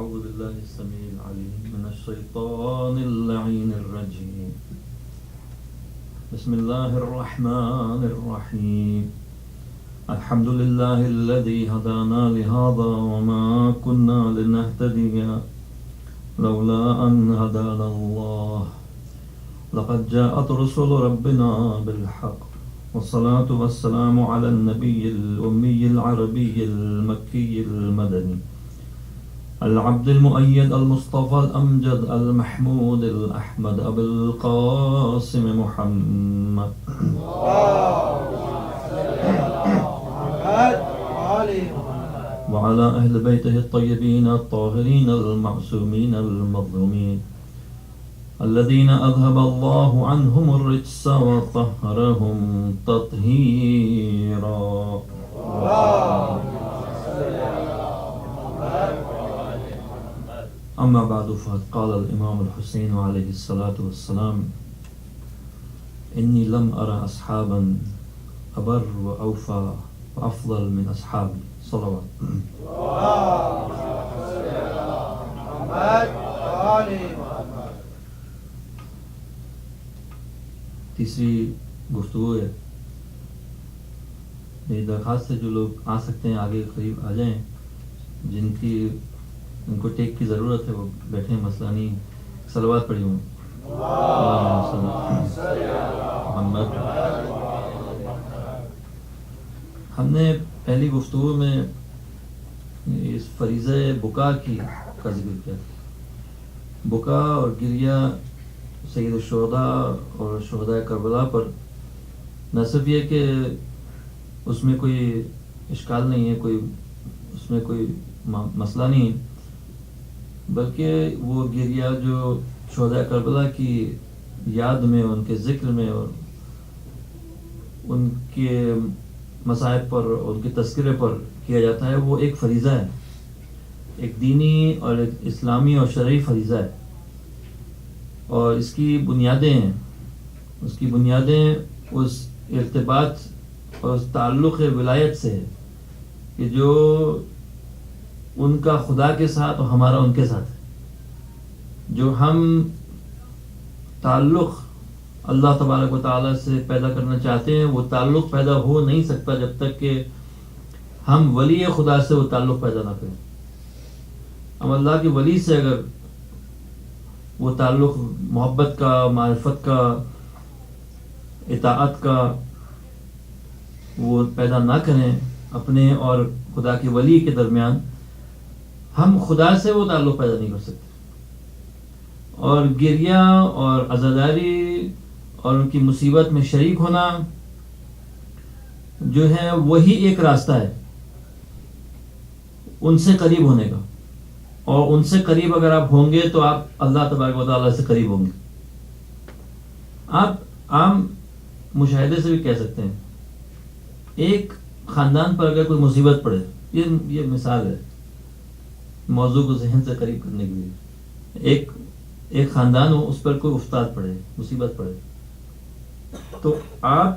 أعوذ بالله السميع العليم من الشيطان اللعين الرجيم بسم الله الرحمن الرحيم الحمد لله الذي هدانا لهذا وما كنا لنهتدي لولا أن هدانا الله لقد جاءت رسل ربنا بالحق والصلاة والسلام على النبي الأمي العربي المكي المدني العبد المؤيد المصطفى الأمجد المحمود الأحمد أبي القاسم محمد وعلى أهل بيته الطيبين الطاهرين المعصومين المظلومين الذين أذهب الله عنهم الرجس وطهرهم تطهيرا. أما بعد فقد قال الإمام الحسين عليه الصلاة والسلام إني لم أرى أصحابا أبر وأوفى وأفضل من أصحابي صلوات. تیسری گفتگو ہے. میری درخواست ہے جو لوگ آ سکتے ہیں آگے قریب آ جائیں، جن کو ٹیک کی ضرورت ہے وہ بیٹھیں، مسئلہ نہیں. صلوات پڑھی ہوں. محمد. ہم نے پہلی گفتگو میں اس فریضہ بکا کا ذکر کیا. بکا اور گریہ سید الشہداء اور شہداء کربلا پر نہ صرف یہ کہ اس میں کوئی اشکال نہیں ہے، اس میں کوئی مسئلہ نہیں ہے، بلکہ وہ گریہ جو شہداء کربلا کی یاد میں، ان کے ذکر میں اور ان کے مصائب پر، ان کے تذکرے پر کیا جاتا ہے، وہ ایک فریضہ ہے، ایک دینی اور ایک اسلامی اور شرعی فریضہ ہے. اور اس کی بنیادیں ہیں، اس کی بنیادیں اس ارتباط اور اس تعلق ولایت سے ہے کہ جو ان کا خدا کے ساتھ اور ہمارا ان کے ساتھ ہے. جو ہم تعلق اللہ تبارک و تعالیٰ سے پیدا کرنا چاہتے ہیں، وہ تعلق پیدا ہو نہیں سکتا جب تک کہ ہم ولی خدا سے وہ تعلق پیدا نہ کریں. ہم اللہ کے ولی سے اگر وہ تعلق محبت کا، معرفت کا، اطاعت کا وہ پیدا نہ کریں اپنے اور خدا کے ولی کے درمیان، ہم خدا سے وہ تعلق پیدا نہیں کر سکتے. اور گریہ اور عزاداری اور ان کی مصیبت میں شریک ہونا جو ہے وہی ایک راستہ ہے ان سے قریب ہونے کا. اور ان سے قریب اگر آپ ہوں گے تو آپ اللہ تبارک و تعالیٰ سے قریب ہوں گے. آپ عام مشاہدے سے بھی کہہ سکتے ہیں، ایک خاندان پر اگر کوئی مصیبت پڑے، یہ مثال ہے موضوع کو ذہن سے قریب کرنے کے لیے. ایک خاندان ہو، اس پر کوئی افتاد پڑے، مصیبت پڑے، تو آپ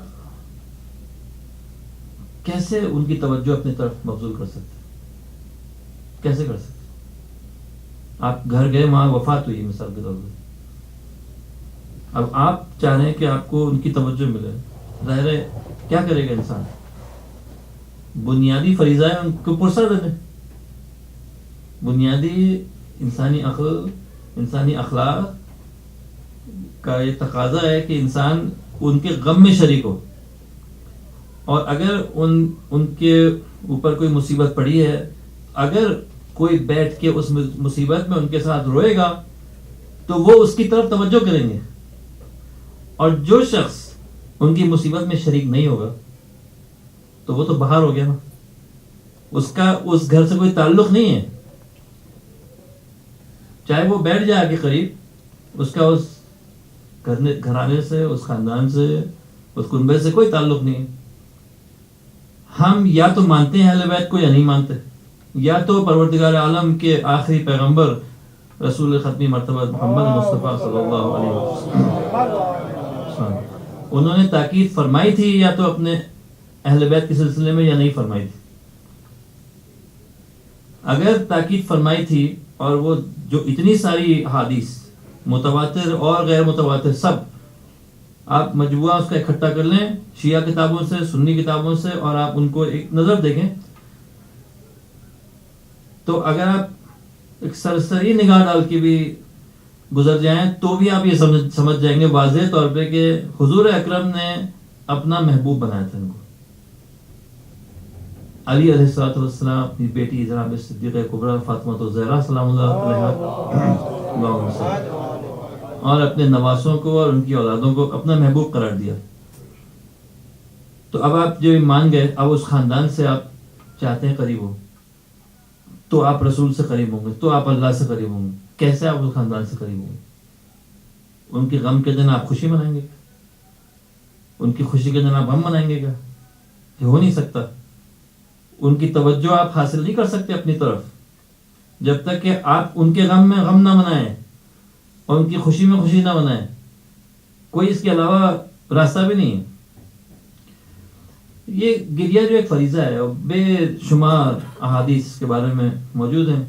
کیسے ان کی توجہ اپنی طرف مبذول کر سکتے؟ کیسے کر سکتے؟ آپ گھر گئے، وہاں وفات ہوئی مثال کے طور پر، اب آپ چاہ رہے ہیں کہ آپ کو ان کی توجہ ملے. ظاہر ہے کیا کرے گا انسان؟ بنیادی فریضہ ہے ان کو پرسہ دینے. بنیادی انسانی عقل، انسانی اخلاق کا یہ تقاضا ہے کہ انسان ان کے غم میں شریک ہو. اور اگر ان کے اوپر کوئی مصیبت پڑی ہے، اگر کوئی بیٹھ کے اس مصیبت میں ان کے ساتھ روئے گا تو وہ اس کی طرف توجہ کریں گے. اور جو شخص ان کی مصیبت میں شریک نہیں ہوگا تو وہ تو باہر ہو گیا نا، اس کا اس گھر سے کوئی تعلق نہیں ہے. چاہے وہ بیٹھ جائے آگے قریب، اس کا اس گھرانے سے، اس خاندان سے، اس کنبے سے کوئی تعلق نہیں ہے. ہم یا تو مانتے ہیں اہل بیت کو یا نہیں مانتے، یا تو پروردگار عالم کے آخری پیغمبر رسول ختمی مرتبہ محمد مصطفیٰ صلی اللہ علیہ وسلم انہوں نے تاکید فرمائی تھی یا تو اپنے اہل بیت کے سلسلے میں، یا نہیں فرمائی تھی. اگر تاکید فرمائی تھی اور وہ جو اتنی ساری حدیث متواتر اور غیر متواتر سب آپ مجموعہ اس کا اکٹھا کر لیں شیعہ کتابوں سے سنی کتابوں سے اور آپ ان کو ایک نظر دیکھیں تو اگر آپ ایک سرسری نگاہ ڈال کے بھی گزر جائیں تو بھی آپ یہ سمجھ جائیں گے واضح طور پہ کہ حضور اکرم نے اپنا محبوب بنایا تھا ان کو. علی علیہ الصلوۃ والسلام اپنی بیٹی جناب صدیقہ کبریٰ فاطمہ الزہرا سلام اللہ علیہا اور اپنے نواسوں کو اور ان کی اولادوں کو اپنا محبوب قرار دیا. تو اب آپ جو مان گئے اب اس خاندان سے آپ چاہتے ہیں قریب ہو تو آپ رسول سے قریب ہوں گے تو آپ اللہ سے قریب ہوں گے. کیسے آپ اس خاندان سے قریب ہوں گے؟ ان کے غم کے دن آپ خوشی منائیں گے ان کی خوشی کے دن آپ غم منائیں گے کیا؟ یہ ہو نہیں سکتا. ان کی توجہ آپ حاصل نہیں کر سکتے اپنی طرف جب تک کہ آپ ان کے غم میں غم نہ منائیں اور ان کی خوشی میں خوشی نہ منائیں. کوئی اس کے علاوہ راستہ بھی نہیں ہے. یہ گریہ جو ایک فریضہ ہے اور بے شمار احادیث کے بارے میں موجود ہیں.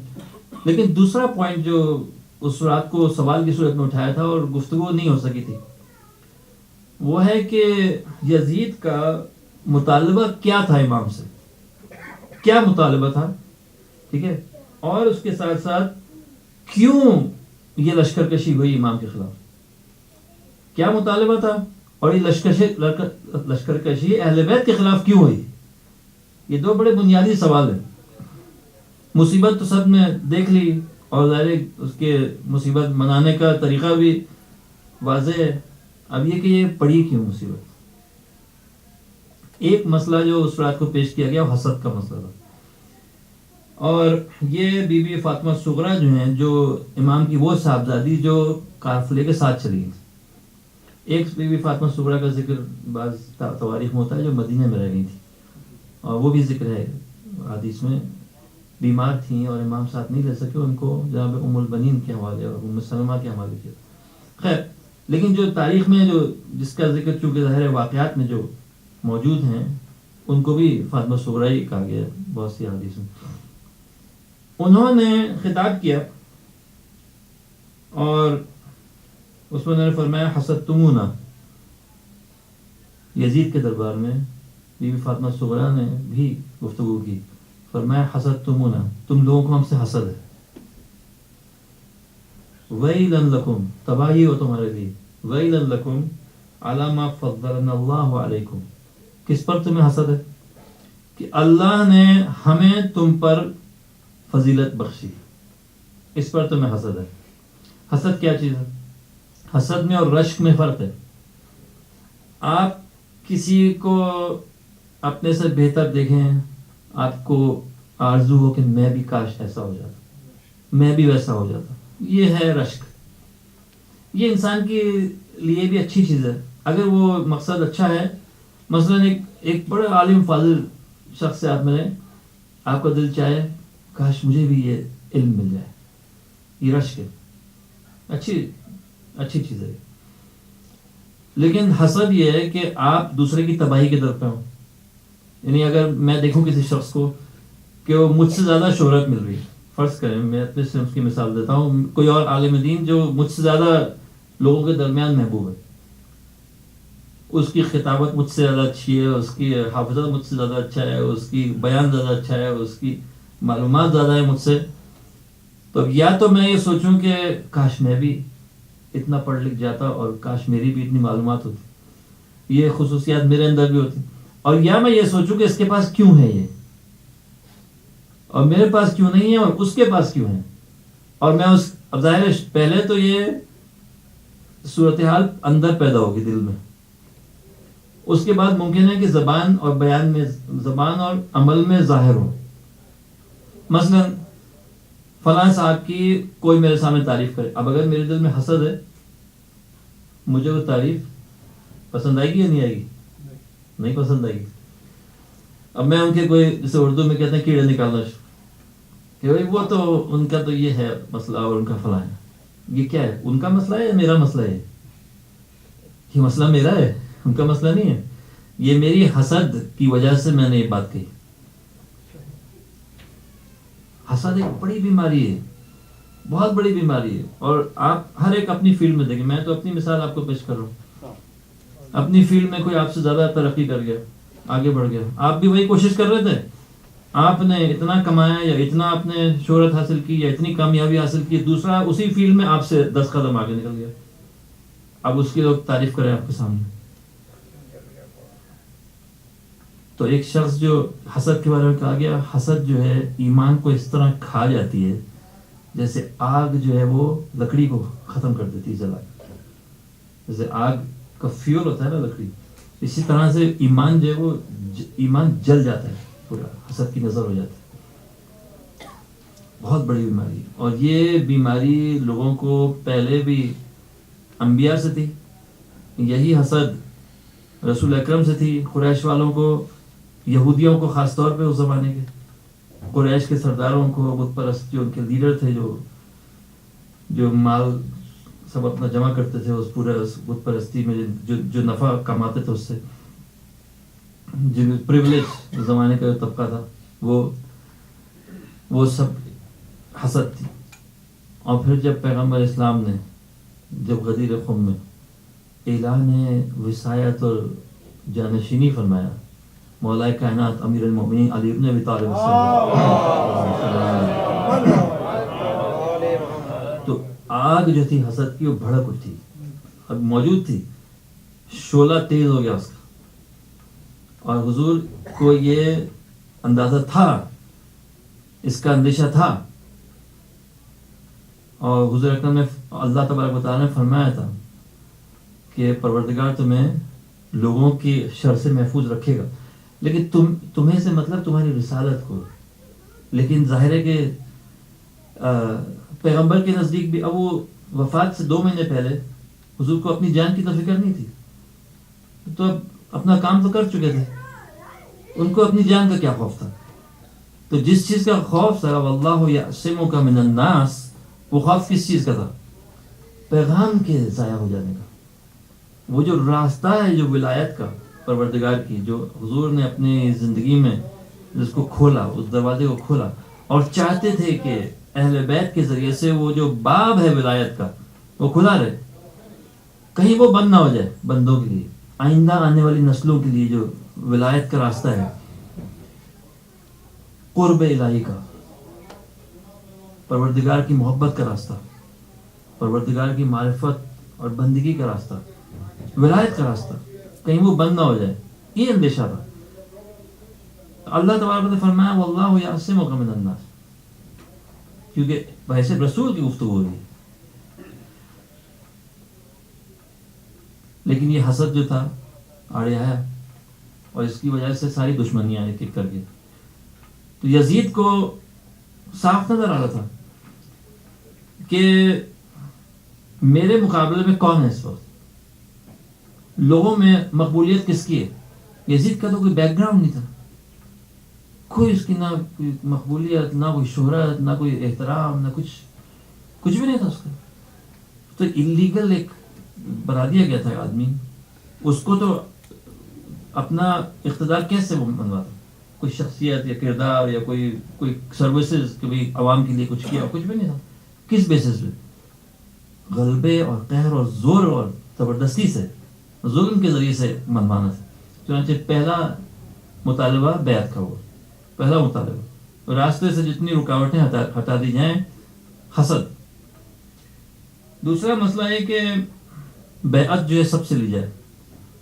لیکن دوسرا پوائنٹ جو اس رات کو سوال کی صورت میں اٹھایا تھا اور گفتگو نہیں ہو سکی تھی وہ ہے کہ یزید کا مطالبہ کیا تھا امام سے, کیا مطالبہ تھا, ٹھیک ہے, اور اس کے ساتھ ساتھ کیوں یہ لشکر کشی ہوئی امام کے خلاف, کیا مطالبہ تھا اور یہ لشکر کشی اہل بیت کے خلاف کیوں ہوئی. یہ دو بڑے بنیادی سوال ہیں. مصیبت تو سب نے دیکھ لی اور ظاہر اس کے مصیبت منانے کا طریقہ بھی واضح ہے. اب یہ کہ یہ پڑی کیوں مصیبت. ایک مسئلہ جو اس رات کو پیش کیا گیا وہ حسد کا مسئلہ تھا. اور یہ بی بی فاطمہ صغریٰ جو ہیں جو امام کی وہ صاحبزادی جو قافلے کے ساتھ چلی گئی. ایک بی بی فاطمہ صغریٰ کا ذکر بعض تواریخ میں ہوتا ہے جو مدینہ میں رہ گئی تھی اور وہ بھی ذکر ہے حدیث میں. بیمار تھیں اور امام ساتھ نہیں لے سکے, ان کو جناب ام البنین کے حوالے اور ام سلمہ کے حوالے کیا. خیر لیکن جو تاریخ میں جو جس کا ذکر چونکہ ظاہر واقعات میں جو موجود ہیں ان کو بھی فاطمہ صغریٰ ہی کہا گیا بہت سی حدیث میں. انہوں نے خطاب کیا اور اس میں انہوں نے فرمایا حسدتمونا. یزید کے دربار میں بی بی فاطمہ صغریٰ نے بھی گفتگو کی. فرمایا حسدتمونا, تم لوگوں کو ہم سے حسد ہے. ویلاً لکم, تباہی ہو تمہارے لیے. ویلاً لکم علی ما فضلنا اللہ علیکم, کس پر تمہیں حسد ہے؟ کہ اللہ نے ہمیں تم پر فضیلت بخشی, اس پر تمہیں حسد ہے. حسد کیا چیز ہے؟ حسد میں اور رشک میں فرق ہے. آپ کسی کو اپنے سے بہتر دیکھیں, آپ کو آرزو ہو کہ میں بھی کاش ایسا ہو جاتا, میں بھی ویسا ہو جاتا. یہ ہے رشک. یہ انسان کے لیے بھی اچھی چیز ہے اگر وہ مقصد اچھا ہے. مثلا ایک بڑے عالم فاضل شخص سے آپ ملیں, آپ کا دل چاہے کاش مجھے بھی یہ علم مل جائے. یہ رشک ہے, اچھی چیز ہے. لیکن حسد یہ ہے کہ آپ دوسرے کی تباہی کے در پہ ہوں. یعنی اگر میں دیکھوں کسی شخص کو کہ وہ مجھ سے زیادہ شہرت مل رہی ہے, فرض کریں میں اپنے سے اس کی مثال دیتا ہوں, کوئی اور عالم دین جو مجھ سے زیادہ لوگوں کے درمیان محبوب ہے, اس کی خطابت مجھ سے زیادہ اچھی ہے, اس کی حافظت مجھ سے زیادہ اچھا ہے, اس کی بیان زیادہ اچھا ہے, اس کی معلومات زیادہ ہے مجھ سے, تو یا تو میں یہ سوچوں کہ کاش میں بھی اتنا پڑھ لکھ جاتا اور کاش میری بھی اتنی معلومات ہوتی, یہ خصوصیات میرے اندر بھی ہوتی. اور یا میں یہ سوچوں کہ اس کے پاس کیوں ہے یہ اور میرے پاس کیوں نہیں ہے اور اس کے پاس کیوں ہے. اور میں اس اب ظاہر پہلے تو یہ صورتحال اندر پیدا ہوگی دل میں, اس کے بعد ممکن ہے کہ زبان اور بیان میں, زبان اور عمل میں ظاہر ہو. مثلا فلاں صاحب کی کوئی میرے سامنے تعریف کرے, اب اگر میرے دل میں حسد ہے مجھے وہ تعریف پسند آئے گی یا نہیں آئے گی؟ نہیں پسند آئے گی. اب میں ان کے کوئی جیسے اردو میں کہتے ہیں کیڑے نکالنا کہ بھائی وہ تو ان کا تو یہ ہے مسئلہ اور ان کا فلاں ہے. یہ کیا ہے, ان کا مسئلہ ہے یا میرا مسئلہ ہے؟ یہ مسئلہ میرا ہے, ان کا مسئلہ نہیں ہے. یہ میری حسد کی وجہ سے میں نے یہ بات کہی. حسد ایک بڑی بیماری ہے بہت بڑی بیماری ہے. اور آپ ہر ایک اپنی فیلڈ میں دیکھیں, میں تو اپنی مثال آپ کو پیش کر رہا ہوں. اپنی فیلڈ میں کوئی آپ سے زیادہ ترقی کر گیا, آگے بڑھ گیا, آپ بھی وہی کوشش کر رہے تھے, آپ نے اتنا کمایا یا اتنا آپ نے شہرت حاصل کی یا اتنی کامیابی حاصل کی, دوسرا اسی فیلڈ میں آپ سے 10 قدم آگے نکل گیا, اب اس کی لوگ تعریف کریں آپ کے سامنے. تو ایک شخص جو حسد کے بارے میں کہا گیا, حسد جو ہے ایمان کو اس طرح کھا جاتی ہے جیسے آگ جو ہے وہ لکڑی کو ختم کر دیتی ہے جلا کے. جیسے آگ کا فیول ہوتا ہے نا لکڑی, اسی طرح سے ایمان جو ہے وہ ایمان جل جاتا ہے پورا, حسد کی نظر ہو جاتی ہے. بہت بڑی بیماری, اور یہ بیماری لوگوں کو پہلے بھی انبیاء سے تھی. یہی حسد رسول اکرم سے تھی, قریش والوں کو, یہودیوں کو خاص طور پہ اس زمانے کے قریش کے سرداروں کو, بت پرست جو ان کے لیڈر تھے, جو مال سب اپنا جمع کرتے تھے اس پورے بت پرستی میں, جو نفع کماتے تھے اس سے, جو پریولیج زمانے کا جو طبقہ تھا, وہ سب حسد تھی. اور پھر جب پیغمبر اسلام نے جب غدیر خم میں اعلان وصایت اور جانشینی فرمایا, مولا کائنات امیر المومنین علی ابن ابی طالب تو آگ جو تھی حسد کی وہ بھڑک اٹھی, اب موجود تھی, شعلہ تیز ہو گیا اس کا. اور حضور کو یہ اندازہ تھا, اس کا اندیشہ تھا, اور حضور اکرم نے اللہ تبارک و تعالیٰ نے فرمایا تھا کہ پروردگار تمہیں لوگوں کی شر سے محفوظ رکھے گا, لیکن تمہیں سے مطلب تمہاری رسالت کو. لیکن ظاہر ہے کہ پیغمبر کے نزدیک بھی اب وہ وفات سے 2 مہینے پہلے حضور کو اپنی جان کی تو فکر نہیں تھی, تو اب اپنا کام تو کر چکے تھے, ان کو اپنی جان کا کیا خوف تھا. تو جس چیز کا خوف تھا واللہ یعصمک من الناس, وہ خوف کس چیز کا تھا؟ پیغام کے ضائع ہو جانے کا. وہ جو راستہ ہے جو ولایت کا پروردگار کی, جو حضور نے اپنی زندگی میں جس کو کھولا, اس دروازے کو کھولا, اور چاہتے تھے کہ اہل بیت کے ذریعے سے وہ جو باب ہے ولایت کا وہ کھلا رہے, کہیں وہ بند نہ ہو جائے بندوں کے لیے, آئندہ آنے والی نسلوں کے لیے جو ولایت کا راستہ ہے, قرب الہی کا, پروردگار کی محبت کا راستہ, پروردگار کی معرفت اور بندگی کا راستہ, ولایت کا راستہ, کہیں وہ بند نہ ہو جائے, یہ اندیشہ تھا. اللہ تبارک نے فرمایا واللہ یعصمک من الناس, کیونکہ بحیثیت رسول کی گفتگو ہو رہی ہے. لیکن یہ حسد جو تھا آڑے آیا, اور اس کی وجہ سے ساری دشمنیاں ایک ایک کر کے. تو یزید کو صاف نظر آ رہا تھا کہ میرے مقابلے میں کون ہے اس وقت, لوگوں میں مقبولیت کس کی ہے. یزید کا تو کوئی بیک گراؤنڈ نہیں تھا, کوئی اس کی نہ کوئی مقبولیت, نہ کوئی شہرت, نہ کوئی احترام, نہ کچھ بھی نہیں تھا اس کا. تو اللیگل ایک بنا دیا گیا تھا آدمی, اس کو تو اپنا اقتدار کیسے بنواتا, کوئی شخصیت یا کردار یا کوئی سروسز کہ بھائی عوام کے لیے کچھ کیا, کچھ بھی نہیں تھا. کس بیسس پہ؟ غلبے اور قہر اور زور اور زبردستی سے, ظلم کے ذریعے سے منوانا تھا. چنانچہ پہلا مطالبہ بیعت کا ہوا, پہلا مطالبہ, راستے سے جتنی رکاوٹیں ہٹا دی جائیں, حسد. دوسرا مسئلہ ہے کہ بیعت جو ہے سب سے لی جائے,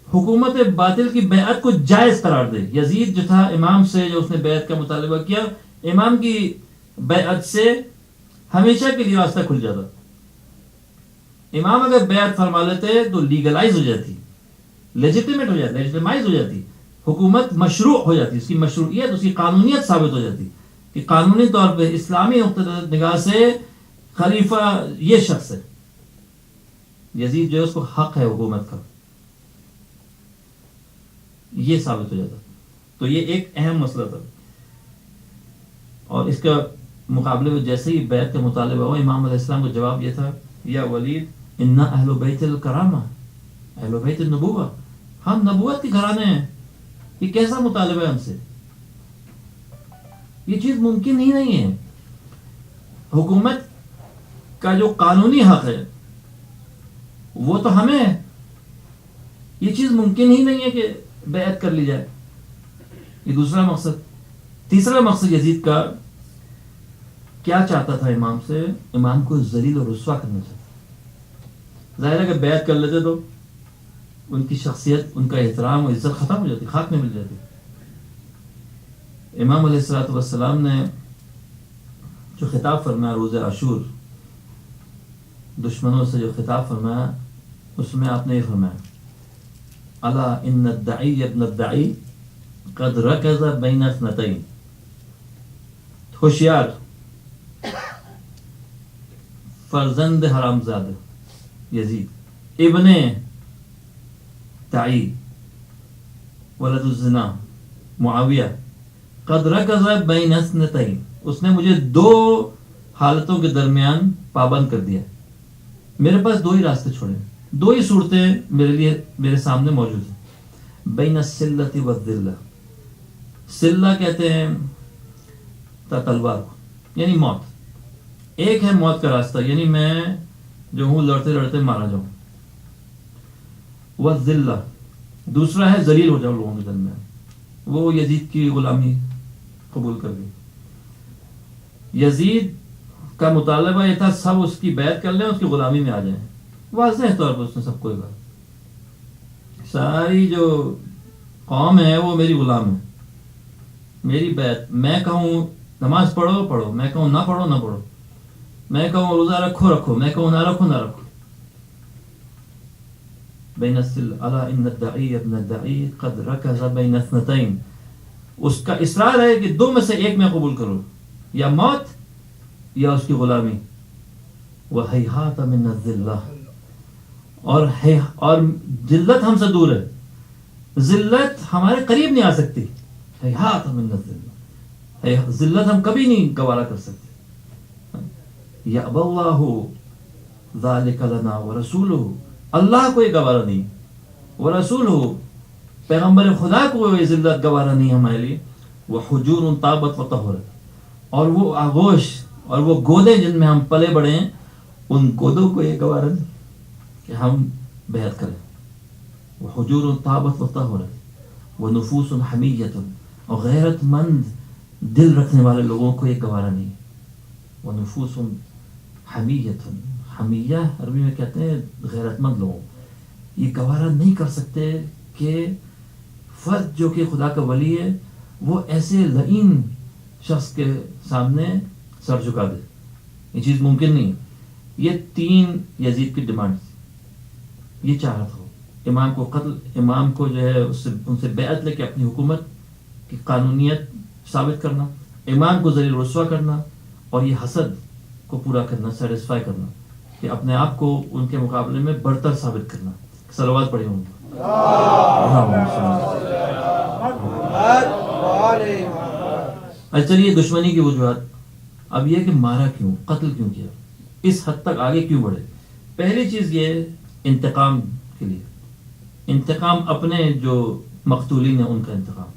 حکومت باطل کی بیعت کو جائز قرار دے. یزید جو تھا امام سے, جو اس نے بیعت کا مطالبہ کیا, امام کی بیعت سے ہمیشہ کے لیے راستہ کھل جاتا. امام اگر بیعت فرما لیتے تو لیگلائز ہو جاتی, لیجیٹیمیٹ ہو جاتی, لیجیٹیمائز ہو جاتی, حکومت مشروع ہو جاتی, اس کی مشروعیت, اس کی قانونیت ثابت ہو جاتی کہ قانونی طور پہ اسلامی نقطہ نگاہ سے خلیفہ یہ شخص ہے. یزید جو ہے اس کو حق ہے حکومت کا, یہ ثابت ہو جاتا. تو یہ ایک اہم مسئلہ تھا. اور اس کا مقابلے میں جیسے ہی بیعت کا مطالبہ ہوا, امام علیہ السلام کو جواب یہ تھا, یا ولید انا اہل بیت الکرامہ اہل بیت النبوہ, ہم نبوت کے گھرانے ہیں, یہ کیسا مطالبہ ہے ہم سے, یہ چیز ممکن ہی نہیں ہے. حکومت کا جو قانونی حق ہے وہ تو ہمیں ہے. یہ چیز ممکن ہی نہیں ہے کہ بیعت کر لی جائے. یہ دوسرا مقصد. تیسرا مقصد یزید کا کیا چاہتا تھا امام سے؟ امام کو ذلیل اور رسوا کرنا چاہتا. ظاہر ہے کہ بیعت کر لیتے تو ان کی شخصیت، ان کا احترام و عزت ختم ہو جاتی، خاک میں مل جاتی. امام علیہ الصلوۃ والسلام نے جو خطاب فرمایا روز عاشور، دشمنوں سے جو خطاب فرمایا، اس میں آپ نے یہ فرمایا الا ان الدعی ابن الدعی قد رکز بین اثنتین. ہوشیار، فرزند حرام زادہ یزید ابن دعی ولد الزنا معاویہ، قد رکز بین اثنتین، اس نے مجھے دو حالتوں کے درمیان پابند کر دیا. میرے پاس دو ہی راستے چھوڑے، دو ہی صورتیں میرے سامنے موجود ہیں. بین السلۃ والذلہ. سلہ کہتے ہیں تلوار کو، یعنی موت. ایک ہے موت کا راستہ، یعنی میں جو ہوں لڑتے لڑتے مارا جاؤں. والذلہ دوسرا ہے ذلیل ہو جاؤ لوگوں کے درمیان. وہ یزید کی غلامی قبول کر گئی. یزید کا مطالبہ یہ تھا سب اس کی بیعت کر لیں، اس کی غلامی میں آ جائیں. واضح طور پر اس نے سب کو کہا ساری جو قوم ہے وہ میری غلام ہے، میری بیعت. میں کہوں نماز پڑھو پڑھو، میں کہوں نہ پڑھو نہ پڑھو، میں کہوں روزہ رکھو رکھو، میں کہوں نہ رکھو نہ رکھو. بین الا ان الدعی ابن الدعی قد رکز بین اثنتین. اس کا اصرار ہے کہ دو میں سے ایک میں قبول کرو، یا موت یا اس کی غلامی. وہیہات من الذلہ، اور ذلت ہم سے دور ہے. ذلت ہمارے قریب نہیں آ سکتی. ہیہات من الذلہ، ذلت ہم کبھی نہیں گوارا کر سکتے. یأبی اللہ ذلک لنا ورسولہ، اللہ کو یہ گوارا نہیں، ورسولہ پیغمبر خدا کو یہ ذلت گوارا نہیں ہمارے لیے. وحجور طابت وطہرت، اور وہ آغوش اور وہ گودے جن میں ہم پلے بڑے ہیں، ان گودوں کو یہ گوارا نہیں کہ ہم بیعت کریں. وحجور طابت وطہرت ونفوس حمیۃ، اور غیرت مند دل رکھنے والے لوگوں کو یہ گوارا نہیں. ونفوس حمیۃ، حمیہ عربی میں کہتے ہیں غیرت مند لوگوں. یہ گوارا نہیں کر سکتے کہ فرد جو کہ خدا کا ولی ہے وہ ایسے لعین شخص کے سامنے سر جھکا دے. یہ چیز ممکن نہیں. یہ تین یزید کی ڈیمانڈ، یہ چاہت ہو امام کو قتل، امام کو جو ہے ان سے بیعت لے کے اپنی حکومت کی قانونیت ثابت کرنا، امام کو ذلیل رسوا کرنا، اور یہ حسد کو پورا کرنا، سیٹسفائی کرنا، کہ اپنے آپ کو ان کے مقابلے میں برتر ثابت کرنا. صلوات پڑھی ہوں گے. چلیے دشمنی کی وجوہات. اب یہ کہ مارا کیوں، قتل کیوں کیا، اس حد تک آگے کیوں بڑھے. پہلی چیز یہ انتقام کے لیے، انتقام اپنے جو مقتولین ہیں ان کا انتقام.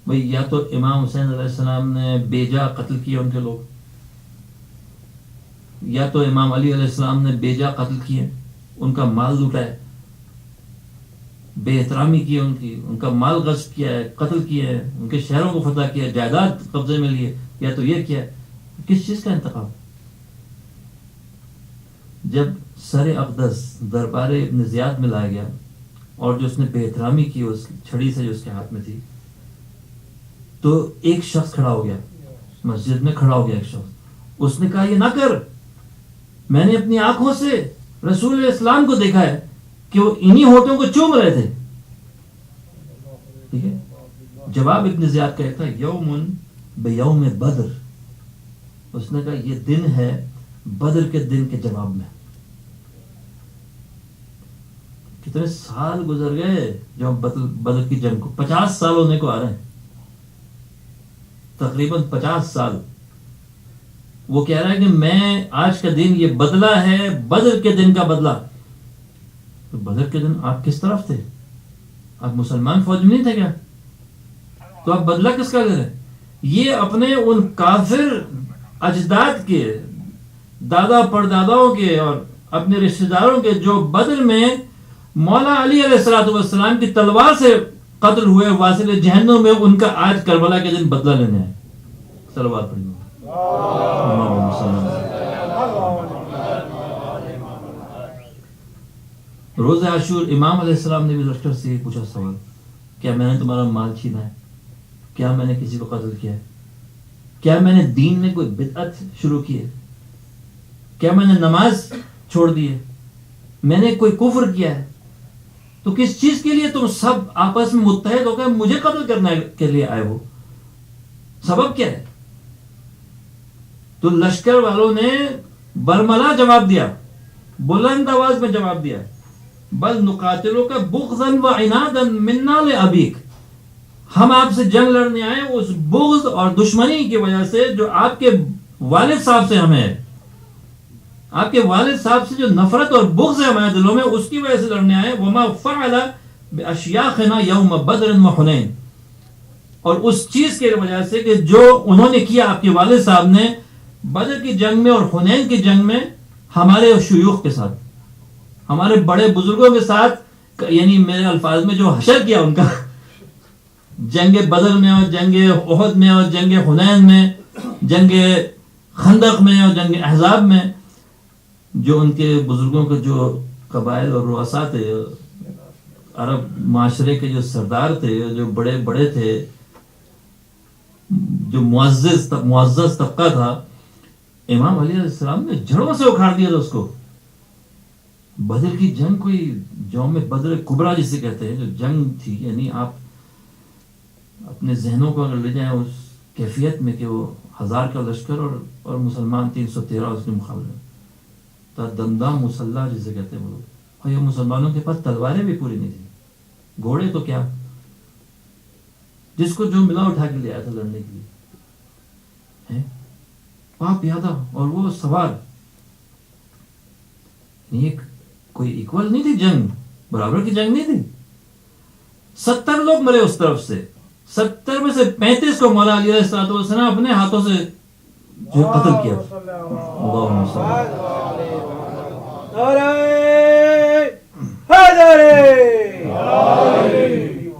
بھئی یا تو امام حسین علیہ السلام نے بے جا قتل کیے ان کے لوگ، یا تو امام علی علیہ السلام نے بے جا قتل کیے، ان کا مال لوٹا ہے، بے احترامی کی ان کا مال غصب کیا ہے، قتل کیا ہے، ان کے شہروں کو فتح کیا ہے، جائیداد قبضے میں لیے، یا تو یہ کیا ہے. کس چیز کا انتقام؟ جب سر اقدس دربار ابن زیاد میں لایا گیا اور جو اس نے بے احترامی کی اس چھڑی سے جو اس کے ہاتھ میں تھی، تو ایک شخص کھڑا ہو گیا، مسجد میں کھڑا ہو گیا ایک شخص. اس نے کہا یہ نہ کر، میں نے اپنی آنکھوں سے رسول اسلام کو دیکھا ہے کہ وہ انہی ہونٹوں کو چوم رہے تھے. ٹھیک ہے. جواب ابن زیاد کہتا ہے یوم بیوم بدر. اس نے کہا یہ دن ہے بدر کے دن کے جواب میں. کتنے سال گزر گئے جو بدر کی جنگ کو، 50 سال ہونے کو آ رہے ہیں، تقریباً 50 سال. وہ کہہ رہا ہے کہ میں آج کا دن یہ بدلہ ہے بدر کے دن کا بدلہ. تو بدر کے دن آپ کس طرف تھے؟ آپ مسلمان فوج میں نہیں تھے کیا؟ تو آپ بدلہ کس کا لے رہے ہیں؟ یہ اپنے ان کافر اجداد کے دادا پرداداؤں کے اور اپنے رشتہ داروں کے جو بدر میں مولا علی علیہ الصلوۃ والسلام کی تلوار سے قتل ہوئے واصل جہنم میں، ان کا آج کربلا کے دن بدلہ لینے آئے. صلوات پڑھیے. روز عاشور امام علیہ السلام نے بھی لشکر سے یہ پوچھا سوال، کیا میں نے تمہارا مال چھینا ہے؟ کیا میں نے کسی کو قتل کیا ہے؟ کیا میں نے دین میں کوئی بدعت شروع کی ہے؟ کیا میں نے نماز چھوڑ دی ہے؟ میں نے کوئی کفر کیا ہے؟ تو کس چیز کے لیے تم سب آپس میں متحد ہو کر مجھے قتل کرنے کے لیے آئے ہو؟ سبب کیا ہے؟ تو لشکر والوں نے برملا جواب دیا، بلند آواز میں جواب دیا، بل نقاتلوک بغضا و عنادا منا لابیک، ہم آپ سے جنگ لڑنے آئے اس بغض اور دشمنی کی وجہ سے جو آپ کے والد صاحب سے ہمیں ہے. آپ کے والد صاحب سے جو نفرت اور بغض ہے ہمارے دلوں میں، اس کی وجہ سے لڑنے آئے. وما فعل باشیاخنا یوم بدر و حنین، اور اس چیز کی وجہ سے کہ جو انہوں نے کیا آپ کے والد صاحب نے بدر کی جنگ میں اور حنین کی جنگ میں ہمارے شیوخ کے ساتھ، ہمارے بڑے بزرگوں کے ساتھ، یعنی میرے الفاظ میں جو حشر کیا ان کا جنگ بدر میں اور جنگ احد میں اور جنگ حنین میں، جنگ خندق میں اور جنگ احزاب میں، جو ان کے بزرگوں کے جو قبائل اور رؤساء تھے، عرب معاشرے کے جو سردار تھے، جو بڑے بڑے تھے، جو معزز طبقہ تھا، امام علی علیہ السلام نے جڑوں سے اکھاڑ دیا تھا اس کو. بدر کی جنگ کوئی یوم بدر کبریٰ جسے کہتے ہیں، جو جنگ تھی، یعنی آپ اپنے ذہنوں کو اگر لے جائیں اس کیفیت میں کہ وہ 1000 کا لشکر اور مسلمان 313 اس کے مقابلے میں، تو دمدام مسلح جسے کہتے ہیں وہ لوگ. اور یہ مسلمانوں کے پاس تلواریں بھی پوری نہیں تھیں، گھوڑے تو کیا، جس کو جو ملا اٹھا کے لے آیا تھا لڑنے کے لیے، پاپ پیادہ اور وہ سوار. یہ کوئی ایکول نہیں تھی جنگ، برابر کی جنگ نہیں تھی. 70 لوگ مرے اس طرف سے، 70 میں سے 35 کو مولا علی علیہ السلام اپنے ہاتھوں سے جو قتل کیا. اللہم صلی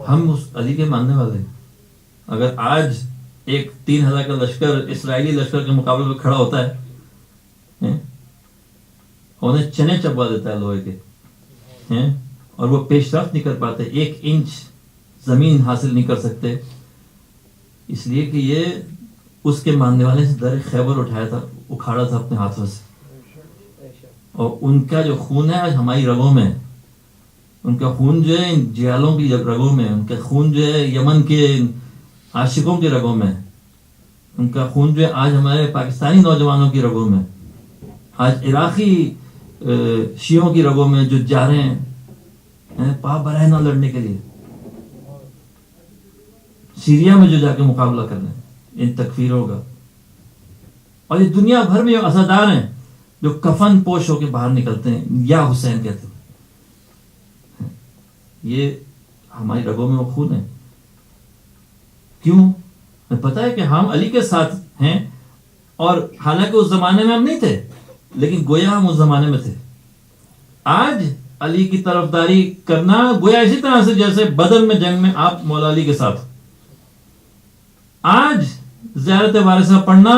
ہم اس علی کے ماننے والے. اگر آج ایک 3000 کا لشکر اسرائیلی لشکر کے مقابلے میں کھڑا ہوتا ہے، انہیں چنے چبا دیتا ہے لوہے کے، اور وہ پیش رفت نہیں کر پاتے، 1 انچ زمین حاصل نہیں کر سکتے، اس لیے کہ یہ اس کے ماننے والے سے در خیبر اٹھایا تھا، اکھاڑا تھا اپنے ہاتھوں سے. اور ان کا جو خون ہے آج ہماری رگوں میں، ان کا خون جو ہے جیالوں کی رگوں میں، ان کا خون جو ہے یمن کے عاشقوں کی رگوں میں، ان کا خون جو ہے آج ہمارے پاکستانی نوجوانوں کی رگوں میں، آج عراقی شیعوں کی رگوں میں جو جا رہے ہیں پاک برائے نہ لڑنے کے لیے، سیریا میں جو جا کے مقابلہ کر رہے ہیں ان تکفیروں کا. اور یہ دنیا بھر میں عزادار ہیں جو کفن پوش ہو کے باہر نکلتے ہیں، یا حسین کہتے ہیں. یہ ہماری رگوں میں وہ خون ہے. کیوں؟ ہمیں پتہ ہے کہ ہم علی کے ساتھ ہیں، اور حالانکہ اس زمانے میں ہم نہیں تھے، لیکن گویا ہم اس زمانے میں تھے. آج علی کی طرفداری کرنا گویا اسی طرح سے جیسے بدر میں جنگ میں آپ مولا علی کے ساتھ. آج زیارت وارثہ پڑھنا،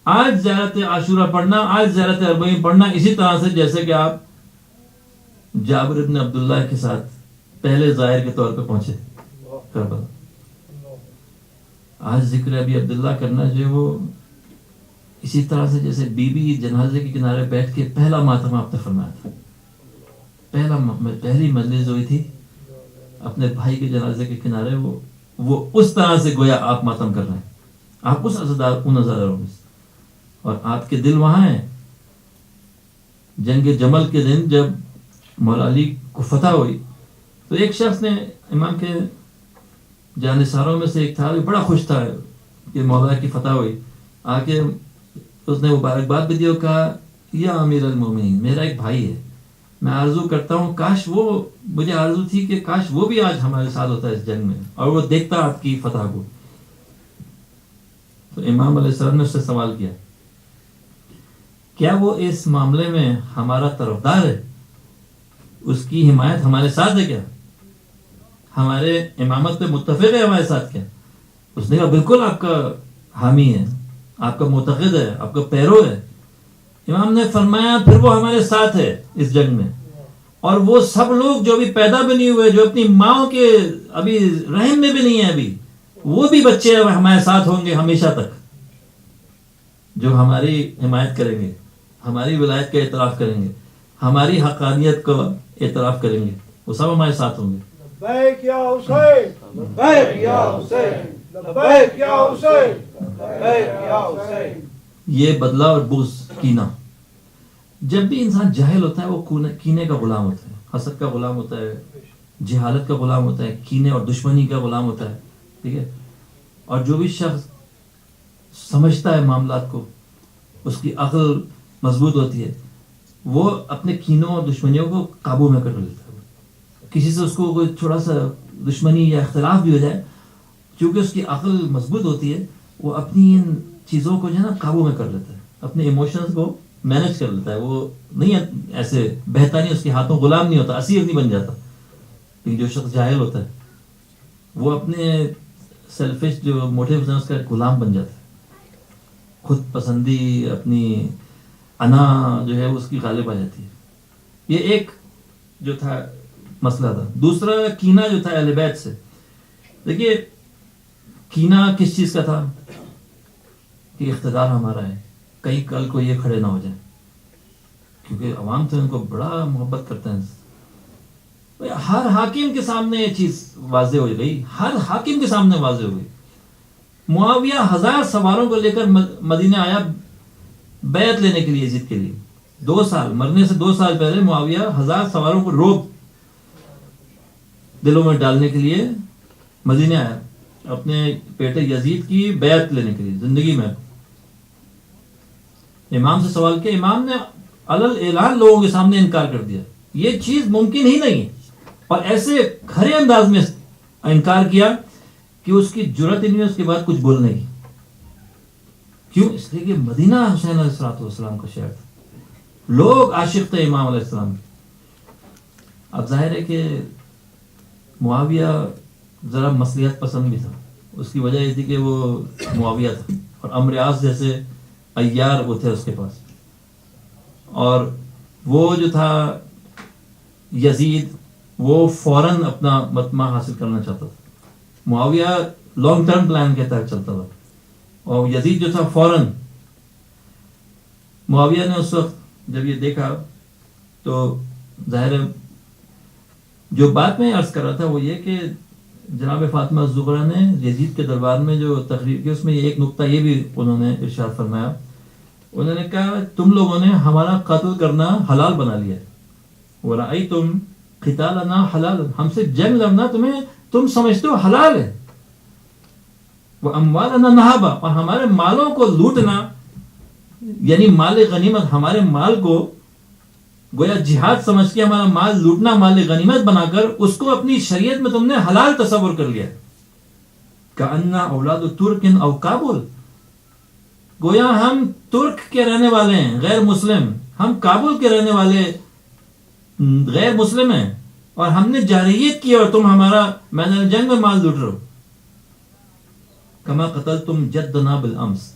آج زیارت عاشورہ پڑھنا، آج زیارت اربعین پڑھنا، اسی طرح سے جیسے کہ آپ جابر ابن عبداللہ کے ساتھ پہلے زائر کے طور پہ پہنچے کربلا. آج ذکر ابی عبداللہ کرنا جو ہے وہ اسی طرح سے جیسے بی بی جنازے کے کنارے بیٹھ کے پہلا ماتم آپ نے فرمایا تھا، پہلی مجلس ہوئی تھی اپنے بھائی کے جنازے کے کنارے، وہ اس طرح سے گویا آپ ماتم کر رہے ہیں. آپ اس ان عزاداروں میں، اور آپ کے دل وہاں ہیں. جنگ جمل کے دن جب مولا علی کو فتح ہوئی تو ایک شخص نے، امام کے جانثاروں میں سے ایک تھا، جو بڑا خوش تھا کہ مولا کی فتح ہوئی، آ کے اس نے مبارکباد بھی دی اور کہا، یا امیر المومنین، میرا ایک بھائی ہے، میں آرزو کرتا ہوں کاش مجھے آرزو تھی کہ کاش وہ بھی آج ہمارے ساتھ ہوتا ہے اس جنگ میں اور وہ دیکھتا آپ کی فتح کو. تو امام علیہ السلام نے اس سے سوال کیا کیا وہ اس معاملے میں ہمارا طرفدار ہے؟ اس کی حمایت ہمارے ساتھ ہے کیا؟ ہمارے امامت پہ متفق ہے ہمارے ساتھ کیا؟ اس نے کہا بالکل آپ کا حامی ہے، آپ کا معتقد ہے، آپ کا پیرو ہے۔ امام نے فرمایا پھر وہ ہمارے ساتھ ہے اس جنگ میں، اور وہ سب لوگ جو ابھی پیدا بھی نہیں ہوئے، جو اپنی ماں کے ابھی رحم میں بھی نہیں ہے ابھی، وہ بھی بچے ہمارے ساتھ ہوں گے ہمیشہ تک، جو ہماری حمایت کریں گے، ہماری ولایت کا اعتراف کریں گے، ہماری حقانیت کا اعتراف کریں گے، وہ سب ہمارے ساتھ ہوں گے۔ لبیک یا حسین، لبیک یا حسین، لبیک یا حسین، لبیک یا حسین۔ یہ بدلہ اور بغض، کینہ، جب بھی انسان جاہل ہوتا ہے وہ کینے کا غلام ہوتا ہے، حسد کا غلام ہوتا ہے، جہالت کا غلام ہوتا ہے، کینے اور دشمنی کا غلام ہوتا ہے، ٹھیک ہے۔ اور جو بھی شخص سمجھتا ہے معاملات کو، اس کی عقل مضبوط ہوتی ہے، وہ اپنے کینوں اور دشمنیوں کو قابو میں کر لیتا ہے۔ کسی سے اس کو کوئی تھوڑا سا دشمنی یا اختلاف بھی ہو جائے، چونکہ اس کی عقل مضبوط ہوتی ہے، وہ اپنی ان چیزوں کو جو ہے نا قابو میں کر لیتا ہے، اپنے ایموشنز کو مینج کر لیتا ہے، وہ نہیں ایسے بہتا نہیں، اس کے ہاتھوں غلام نہیں ہوتا، اسیر نہیں بن جاتا۔ لیکن جو شخص جاہل ہوتا ہے وہ اپنے سیلفش جو موٹیوز ہیں اس کا غلام بن جاتا ہے، خود پسندی، اپنی انا جو ہے اس کی غالب آ جاتی ہے۔ یہ ایک جو تھا مسئلہ تھا۔ دوسرا کینہ جو تھا اہل بیت سے، دیکھیے کینہ کس چیز کا تھا کہ اقتدار ہمارا ہے، کہیں کل کو یہ کھڑے نہ ہو جائیں، کیونکہ عوام تو ان کو بڑا محبت کرتے ہیں۔ ہر حاکم کے سامنے یہ چیز واضح ہو گئی، ہر حاکم کے سامنے واضح ہو گئی۔ معاویہ 1000 سواروں کو لے کر مدینہ آیا بیعت لینے کے لیے، یزید کے لیے۔ 2 سال مرنے سے 2 سال پہلے معاویہ 1000 سواروں کو روب دلوں میں ڈالنے کے لیے مدینہ آیا، اپنے بیٹے یزید کی بیعت لینے کے لیے زندگی میں۔ امام سے سوال کیا، امام نے علل اعلان لوگوں کے سامنے انکار کر دیا، یہ چیز ممکن ہی نہیں، اور ایسے کھرے انداز میں انکار کیا کہ اس کی جرت ہی نہیں ہے اس کے بعد کچھ بولنے کی۔ کیوں؟ اس لیے کہ مدینہ حسین علیہ السلام کا شہر تھا، لوگ عاشق تھے امام علیہ السلام کے۔ اب ظاہر ہے کہ معاویہ ذرا مصلحت پسند بھی تھا، اس کی وجہ یہ تھی کہ وہ معاویہ تھا، اور عمرو عاص جیسے عیار وہ تھے اس کے پاس، اور وہ جو تھا یزید وہ فوراً اپنا مطمع حاصل کرنا چاہتا تھا۔ معاویہ لانگ ٹرم پلان کے تحت چلتا تھا، اور یزید جو تھا فوراً۔ معاویہ نے اس وقت جب یہ دیکھا تو ظاہر ہے جو بات میں عرض کر رہا تھا وہ یہ کہ جناب فاطمہ الزہرا نے یزید کے دربار میں جو تقریر کی، اس میں ایک نقطہ یہ بھی انہوں نے ارشاد فرمایا، انہوں نے کہا تم لوگوں نے ہمارا قتل کرنا حلال بنا لیا ہے، وَرَأَيْتُمْ قِتَالَنَا حلال، ہم سے جنگ لڑنا تم سمجھتے ہو حلال ہے، وَأَمْوَالَنَا نَهَبًا، اور ہمارے مالوں کو لوٹنا، یعنی مال غنیمت، ہمارے مال کو گویا جہاد سمجھ کے ہمارا مال لوٹنا مال غنیمت بنا کر اس کو اپنی شریعت میں تم نے حلال تصور کر لیا۔ کأننا اولاد ترک او کابل، گویا ہم ترک کے رہنے والے ہیں، غیر مسلم، ہم کابل کے رہنے والے غیر مسلم ہیں، اور ہم نے جاہلیت کی اور تم ہمارا میدان جنگ میں مال لوٹ رہے ہو۔ کما قتلتم جدنا بالامس،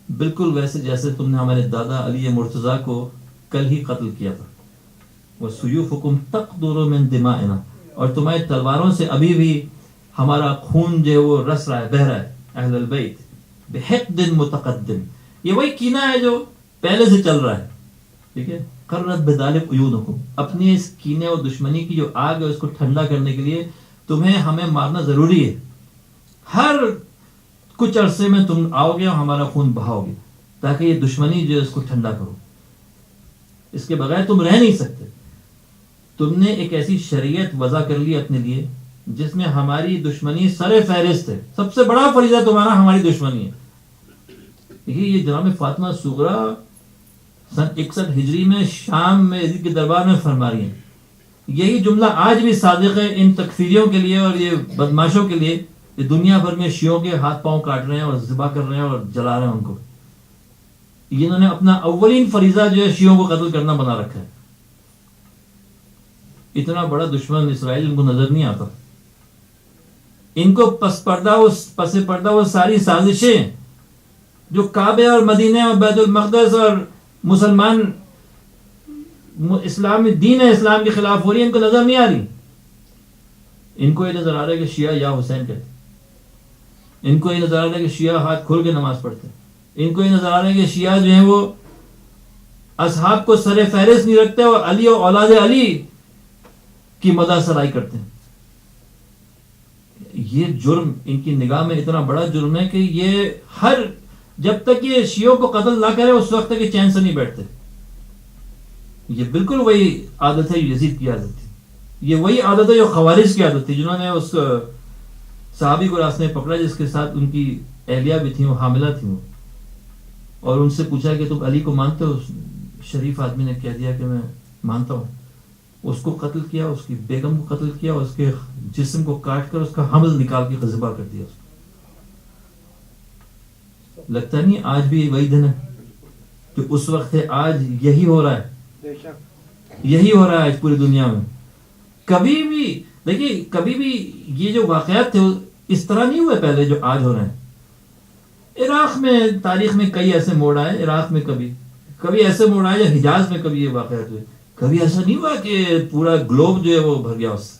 بالکل ویسے جیسے تم نے ہمارے دادا علی مرتضیٰ کو کل ہی قتل کیا تھا۔ وَسُيُوفُكُمْ تَقْدُرُ مِنْ دِمَائِنَا، اور تمہاری تلواروں سے ابھی بھی ہمارا خون جو ہے وہ رس رہا ہے، بہہ رہا ہے۔ اہل البیت بحقد متقدم، یہ وہی کینہ ہے جو پہلے سے چل رہا ہے، ٹھیک ہے۔ قرت بذلک عیونکم، اپنی اس کینے اور دشمنی کی جو آگ ہے اس کو ٹھنڈا کرنے کے لیے تمہیں ہمیں مارنا ضروری ہے، ہر کچھ عرصے میں تم آؤ گے اور ہمارا خون بہاؤ گے، تاکہ یہ دشمنی جو ہے اس کو ٹھنڈا کرو، اس کے بغیر تم رہ نہیں سکتے۔ تم نے ایک ایسی شریعت وضع کر لی اپنے لیے جس میں ہماری دشمنی سر فہرست ہے، سب سے بڑا فریضہ تمہارا ہماری دشمنی ہے۔ دیکھیے یہ جناب فاطمہ صغریٰ سن 61 ہجری میں شام میں یزید کے دربار میں فرما رہی ہیں۔ یہی جملہ آج بھی صادق ہے ان تکفیریوں کے لیے اور یہ بدماشوں کے لیے، یہ دنیا بھر میں شیعوں کے ہاتھ پاؤں کاٹ رہے ہیں اور ذبح کر رہے ہیں اور جلا رہے ہیں ان کو۔ انہوں نے اپنا اولین فریضہ جو ہے شیعوں کو قتل کرنا بنا رکھا ہے. اتنا بڑا دشمن اسرائیل ان کو نظر نہیں آتا. ان کو پس پردہ وہ ساری سازشیں جو کعبے اور مدینے اور بیت المقدس اور مسلمان اسلام دین اسلام کے خلاف ہو رہی ہے، ان کو نظر نہیں آ رہی. ان کو یہ نظر آ رہا ہے کہ شیعہ یا حسین کہتے، ان کو یہ نظر آ رہا ہے کہ شیعہ ہاتھ کھول کے نماز پڑھتے، ان کو یہ نظر آ رہا ہے کہ شیعہ جو ہیں وہ اصحاب کو سر فہرست نہیں رکھتے اور علی اور اولاد علی کی مدح سرائی کرتے ہیں. یہ جرم ان کی نگاہ میں اتنا بڑا جرم ہے کہ یہ جب تک یہ شیعوں کو قتل نہ کرے اس وقت تک یہ چین سے نہیں بیٹھتے. یہ بالکل وہی عادت ہے یزید کی عادت تھی، یہ وہی عادت ہے جو خوارج کی عادت تھی، جنہوں نے اس صحابی کو راستے میں پکڑا جس کے ساتھ ان کی اہلیہ بھی تھیں، وہ حاملہ تھیں وہ، اور ان سے پوچھا کہ تم علی کو مانتے ہو؟ شریف آدمی نے کہہ دیا کہ میں مانتا ہوں. اس کو قتل کیا، اس کی بیگم کو قتل کیا، اس کے جسم کو کاٹ کر اس کا حمل نکال کے ذبح کر دیا. اس کو لگتا نہیں آج بھی وہی دن ہے جو اس وقت ہے، آج یہی ہو رہا ہے، یہی ہو رہا ہے آج پوری دنیا میں. کبھی بھی دیکھیے، کبھی بھی یہ جو واقعات تھے اس طرح نہیں ہوئے پہلے جو آج ہو رہے ہیں. عراق میں تاریخ میں کئی ایسے موڑ آئے، عراق میں کبھی ایسے موڑ آئے، یا حجاز میں کبھی یہ واقعات ہوئے. کبھی ایسا نہیں ہوا کہ پورا گلوب جو ہے وہ بھر گیا اس سے.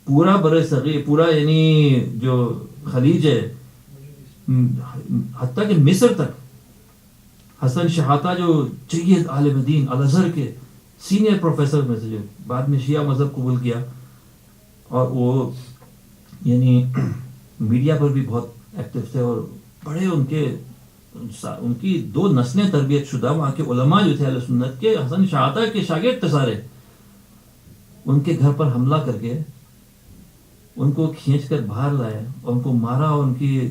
پورا برصغیر، پورا یعنی جو خلیج ہے، حتیٰ کہ مصر تک، حسن شحاتہ جو جید عالم دین الازہر کے سینئر پروفیسر میں سے جو بعد میں شیعہ مذہب قبول کیا، اور وہ یعنی میڈیا پر بھی بہت ایکٹیو تھے، اور بڑے ان کی 2 نسلیں تربیت شدہ وہاں کے علماء جو تھے اہل سنت کے، حسن شحاتہ کے شاگرد تھے سارے، ان کے گھر پر حملہ کر کے ان کو کھینچ کر باہر لائے اور ان کو مارا، اور ان کی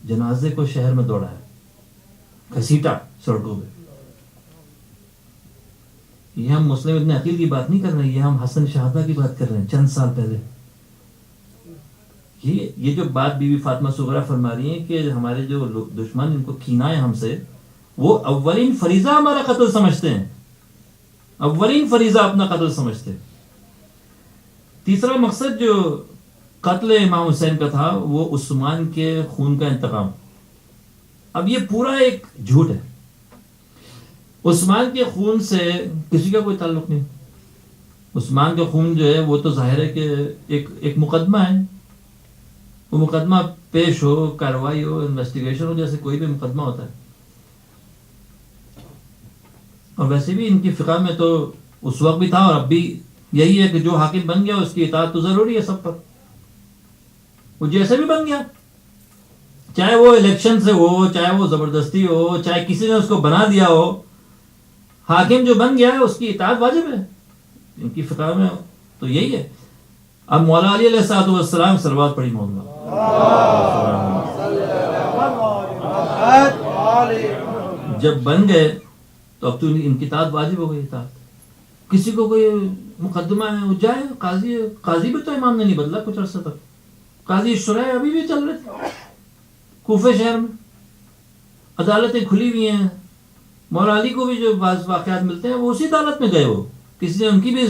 جنازے کو شہر میں دوڑایا، گھسیٹا سڑکوں پہ. یہ ہم مسلم ابن عقیل کی بات نہیں کر رہے ہیں، یہ ہم حسن شحاتہ کی بات کر رہے ہیں چند سال پہلے. یہ جو بات بی بی فاطمہ صغرا فرما رہی ہیں کہ ہمارے جو دشمن ان کو کینہ ہے ہم سے، وہ اولین فریضہ ہمارا قتل سمجھتے ہیں، اولین فریضہ اپنا قتل سمجھتے. تیسرا مقصد جو قتل امام حسین کا تھا وہ عثمان کے خون کا انتقام. اب یہ پورا ایک جھوٹ ہے. عثمان کے خون سے کسی کا کوئی تعلق نہیں. عثمان کا خون جو ہے وہ تو ظاہر ہے کہ ایک مقدمہ ہے، وہ مقدمہ پیش ہو، کارروائی ہو، انویسٹیگیشن ہو، جیسے کوئی بھی مقدمہ ہوتا ہے. اور ویسے بھی ان کی فقہ میں تو اس وقت بھی تھا اور اب بھی یہی ہے کہ جو حاکم بن گیا اس کی اطاعت تو ضروری ہے سب پر، وہ جیسے بھی بن گیا، چاہے وہ الیکشن سے ہو، چاہے وہ زبردستی ہو، چاہے کسی نے اس کو بنا دیا ہو، حاکم جو بن گیا ہے اس کی اطاعت واجب ہے. ان کی فقہ میں تو یہی ہے. اب مولا علی علیہ السلام صلوات پڑھی مولانا، جب بن گئے تو اب تو ان کی اطاعت واجب ہو گئی. اطاعت کسی کو کوئی مقدمہ ہے وہ جائے، قاضی بھی تو امام نے نہیں بدلا کچھ عرصہ تک. قاضی شرح ابھی بھی چل رہے تھے کوفہ شہر میں، عدالتیں کھلی ہوئی ہیں. مولا علی کو بھی جو بعض واقعات ملتے ہیں وہ اسی عدالت میں گئے، وہ کسی نے ان کی بھی